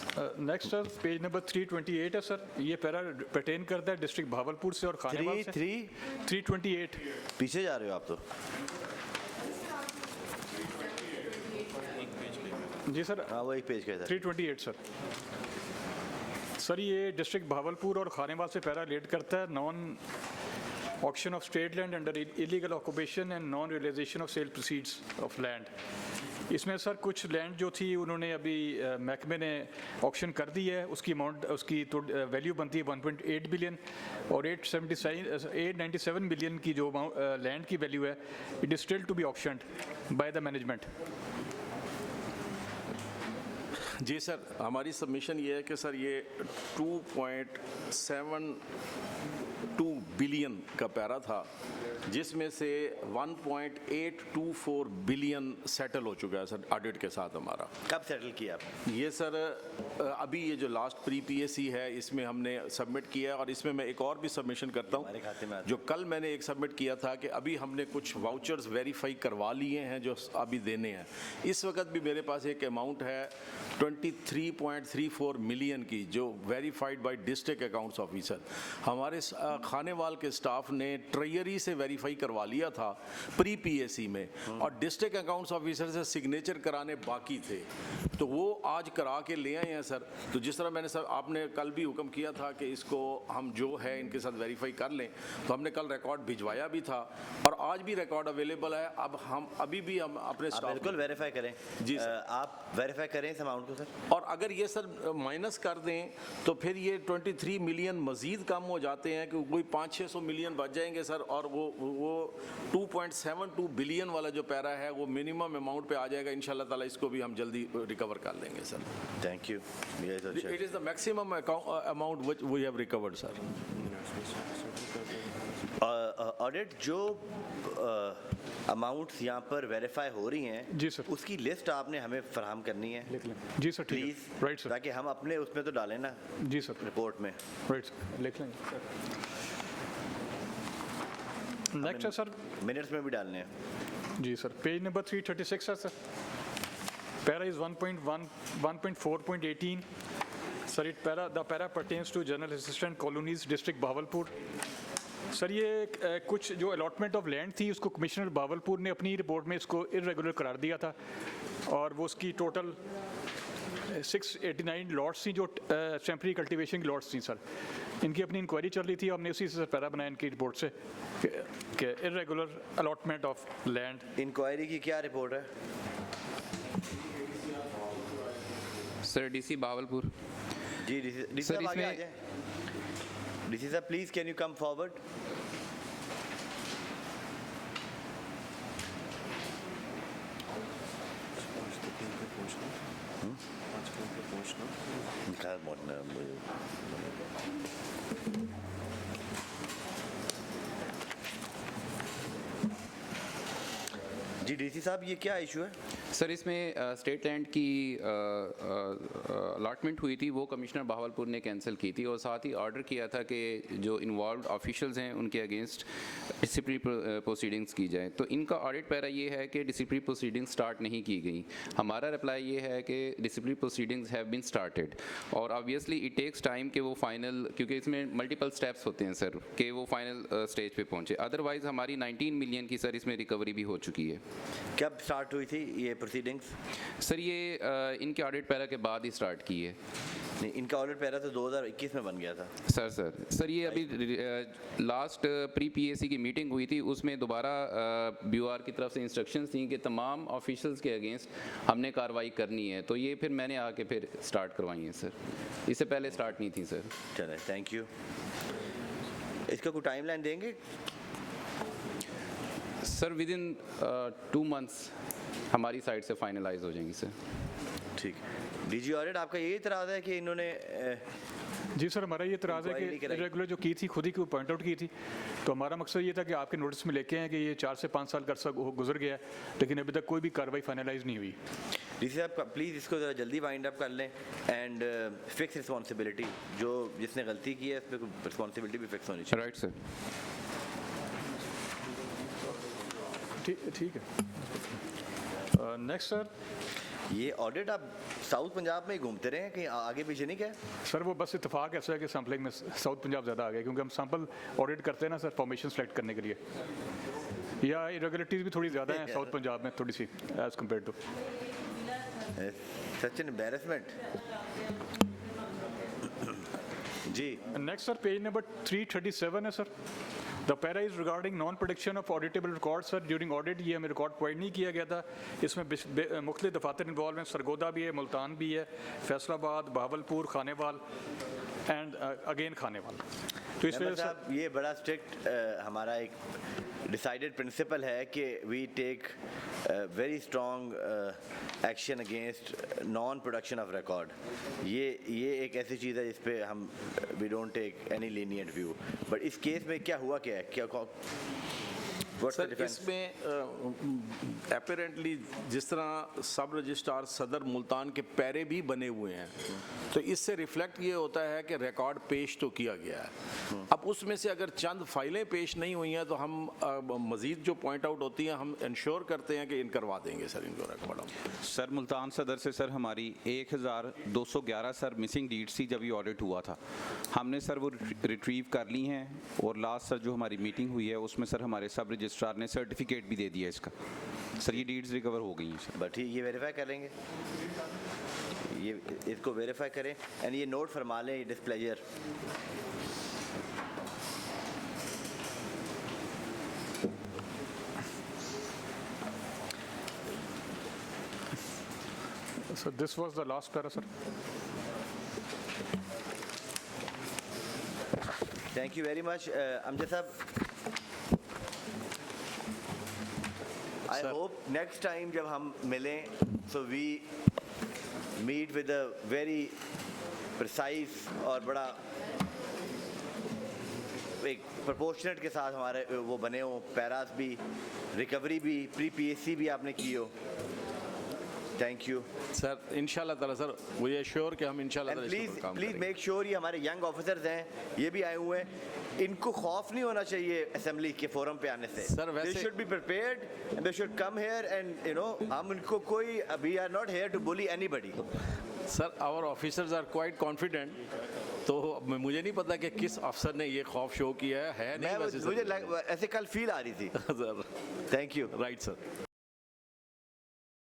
नेक्स्ट सर पेज नंबर 328 है सर, ये पैरा पर्टेन करता है डिस्ट्रिक्ट भावलपुर से और खानेवाल से। 328 पीछे जा रहे हो आप तो। जी सर, हाँ वो एक पेज का है 328 सर। सर ये डिस्ट्रिक्ट भावलपुर और खानेवाल से पैरा रिलेट करता है non auction of state land under illegal occupation and non realisation of sale proceeds of land. इसमें सर कुछ लैंड जो थी उन्होंने अभी महकमे ने ऑक्शन कर दी है, उसकी अमाउंट उसकी तो वैल्यू बनती है 1.8 बिलियन और 897 बिलियन की जो लैंड की वैल्यू है, it is still to be auctioned by the management. जी सर, हमारी सबमिशन ये है कि सर ये 2.7 1.82 बिलियन का पैरा था, जिसमें से 1.824 बिलियन सेटल हो चुका है सर ऑडिट के साथ हमारा। कब सेटल किया आप? ये सर अभी ये जो लास्ट प्री PAC है इसमें हमने सबमिट किया है, और इसमें मैं एक और भी सबमिशन करता हूँ जो कल मैंने एक सबमिट किया था कि अभी हमने कुछ वाउचर्स वेरीफाई करवा लिए हैं जो अभी देने हैं। इस वक्त भी मेरे पास एक अमाउंट है 23.34 मिलियन की जो verified bye district accounts officer. हमारे खानेवाल के स्टाफ ने ट्रेजरी से वेरीफाई करवा लिया था प्री PAC में, और डिस्ट्रिक्ट अकाउंट्स ऑफिसर से सिग्नेचर कराने बाकी थे, तो वो आज करा के ले आए हैं सर। तो जिस तरह मैंने सर आपने कल भी हुक्म किया था कि इसको हम जो है इनके साथ वेरीफाई कर लें, तो हमने कल रिकॉर्ड भिजवाया भी था और आज भी रिकॉर्ड अवेलेबल है। अब हम अभी भी हम अपने स्टाफ बिल्कुल वेरीफाई करें जी सर, आप वेरीफाई करें इस अमाउंट को सर। और अगर ये सर माइनस कर दें तो फिर ये 23 मिलियन मजीद कम हो जाते हैं कि कोई 500-600 मिलियन बच जाएंगे सर, और वो 2.72 बिलियन वाला जो पैरा है वो मिनिमम अमाउंट पे आ जाएगा इंशाल्लाह ताला। इसको भी हम जल्दी रिकवर कर लेंगे sir. Thank you. It is the maximum amount which we have recovered sir. Audit जो अमाउंट्स यहाँ पर वेरीफाई हो रही हैं जी सर, उसकी लिस्ट आपने हमें फराहम करनी है जी सर, प्लीज़। राइट सर, ताकि हम अपने उसमें तो डालें ना जी सर रिपोर्ट में। राइट सर, लिख लेंगे। नेक्स्ट है सर, मिनट्स में भी डालने हैं जी सर। पेज नंबर 336 है sir, para is 1.4.18 sir. It para the para pertains to general assistant colonies district Bahawalpur. Sir ये कुछ जो अलॉटमेंट ऑफ लैंड थी उसको कमिश्नर बहावलपुर ने अपनी रिपोर्ट में इसको इरेगुलर करार दिया था, और वो उसकी टोटल 689 लॉट्स थी जो टेम्परेरी कल्टीवेशन की लॉट्स थी सर। इनकी अपनी इंक्वायरी चल रही थी, हमने उसी से पैरा बनाया इनकी रिपोर्ट से कि irregular allotment of land. Inquiry की क्या रिपोर्ट है sir? DC Bahawalpur ji. DC sir साहब आगे आ इसमें जाएं। DC साहब please can you come forward. जी DC साहब ये क्या इशू है? सर इसमें स्टेट लैंड की अलॉटमेंट हुई थी वो कमिश्नर बहावलपुर ने कैंसिल की थी, और साथ ही ऑर्डर किया था कि जो इन्वॉल्व ऑफिशियल्स हैं उनके अगेंस्ट डिसिप्लिनरी प्रोसीडिंग्स की जाए। तो इनका ऑडिट पैरा ये है कि डिसिप्लिनरी प्रोसीडिंग्स स्टार्ट नहीं की गई। हमारा रिप्लाई ये है कि disciplinary proceedings have been started, और ऑब्वियसली इट टेक्स टाइम कि वो फाइनल, क्योंकि इसमें मल्टीपल स्टेप्स होते हैं सर, कि वो फाइनल स्टेज पे पहुंचे। अदरवाइज हमारी 19 मिलियन की सर इसमें रिकवरी भी हो चुकी है। कब स्टार्ट हुई थी ये प्रोसीडिंग्स? सर ये इनके ऑडिट पैरा के बाद ही स्टार्ट की है। नहीं, इनका ऑडिट पैरा तो 2021 में बन गया था सर ये अभी लास्ट प्री PAC की मीटिंग हुई थी, उसमें दोबारा BOR की तरफ से इंस्ट्रक्शंस थी कि तमाम ऑफिशियल्स के अगेंस्ट हमने कार्रवाई करनी है, तो ये फिर मैंने आके फिर स्टार्ट करवाई है सर, इससे पहले स्टार्ट नहीं थी सर। चले, थैंक यू। इसका कोई टाइमलाइन देंगे? सर विद इन 2 मंथ्स हमारी साइड से फाइनलाइज हो जाएंगी सर। ठीक। DG ऑडिट आपका यही इतराज़ है कि इन्होंने जी सर, हमारा ये इतराज़ है कि रेगुलर जो की थी खुद ही पॉइंट आउट की थी, तो हमारा मकसद ये था कि आपके नोटिस में लेके आए कि ये 4 से 5 साल का अर्सा गुजर गया है, लेकिन अभी तक कोई भी कार्रवाई फाइनलाइज नहीं हुई। DC साहब प्लीज़ इसको ज़रा जल्दी वाइंड अप कर लें एंड फिक्स रिस्पॉन्सिबिलिटी। जो जिसने गलती की है उस पर रिस्पॉन्सिबिलिटी भी फिक्स होनी चाहिए। राइट सर, ठीक है। नेक्स्ट सर, ये ऑडिट आप साउथ पंजाब में ही घूमते रहे हैं, कहीं आगे पीछे नहीं गए? सर वो बस इत्तेफाक ऐसा है कि सैम्पलिंग में साउथ पंजाब ज़्यादा आ गया, क्योंकि हम सैम्पल ऑडिट करते हैं ना सर फॉर्मेशन सेलेक्ट करने के लिए, या इरेगुलरिटीज़ भी थोड़ी ज़्यादा हैं साउथ पंजाब में थोड़ी सी as compare to. Such an embarrassment. जी नेक्स्ट सर, पेज नंबर 337 है sir. The para is regarding non production of auditable record sir during audit. ये हमें रिकॉर्ड प्रोवाइड नहीं किया गया था, इसमें मुख्तलिफ दफातर इन्वॉल्व हैं, सरगोदा भी है, मुल्तान भी है, फैसलाबाद, बहावलपुर, खानेवाल एंड अगेन खानेवाल। तो इस वजह से ये बड़ा स्ट्रिक्ट हमारा एक डिसाइडेड प्रिंसिपल है कि we take very strong action against non production of record. ये एक ऐसी चीज़ है जिस पे हम we don't take any lenient view, but इस केस में क्या हुआ, क्या है, क्या सर इसमें अपेरेंटली जिस तरह सब रजिस्ट्रार सदर मुल्तान के पैरे भी बने हुए हैं, तो इससे रिफ्लेक्ट ये होता है कि रिकॉर्ड पेश तो किया गया है। अब उसमें से अगर चंद फाइलें पेश नहीं हुई हैं तो हम मज़ीद जो पॉइंट आउट होती हैं हम इंश्योर करते हैं कि इन करवा देंगे सर इनको रिकॉर्ड हम। सर मुल्तान सदर से सर हमारी 1211 सर मिसिंग डीड्स थी जब ये ऑडिट हुआ था, हमने सर वो रिट्रीव कर ली हैं, और लास्ट सर जो हमारी मीटिंग हुई है उसमें सर हमारे सब रजिस्ट्रार ने सर्टिफिकेट भी दे दिया इसका। सर ये डीड्स रिकवर हो गई हैं सर। बट ये वेरीफाई कर लेंगे, ये इसको वेरीफाई करें एंड ये नोट फरमा लें displeasure. So this was the last para, sir. Thank you very much, Amjad साहब। I hope next time जब हम मिलें, so we meet with a very precise और बड़ा एक प्रोपोर्शनेट के साथ हमारे वो बने हो, पैरास भी, रिकवरी भी, प्री PSC भी आपने की हो। थैंक यू सर, इंशाल्लाह ताला सर वी एश्योर कि हम इंशाल्लाह ताला इस पर काम प्लीज करेंगे। मेक श्योर ये हमारे यंग ऑफिसर्स हैं, ये भी आए हुए हैं, इनको खौफ नहीं होना चाहिए असेंबली के फोरम पे आने से। सर वैसे they should be prepared and they should come here and you know हम उनको कोई we are not here to bully anybody. Sir our officers are quite confident, तो मुझे नहीं पता कि किस अफसर ने ये खौफ शो किया है नहीं वैसे मुझे ऐसे कल फील आ रही थी। Sir thank you. Right sir.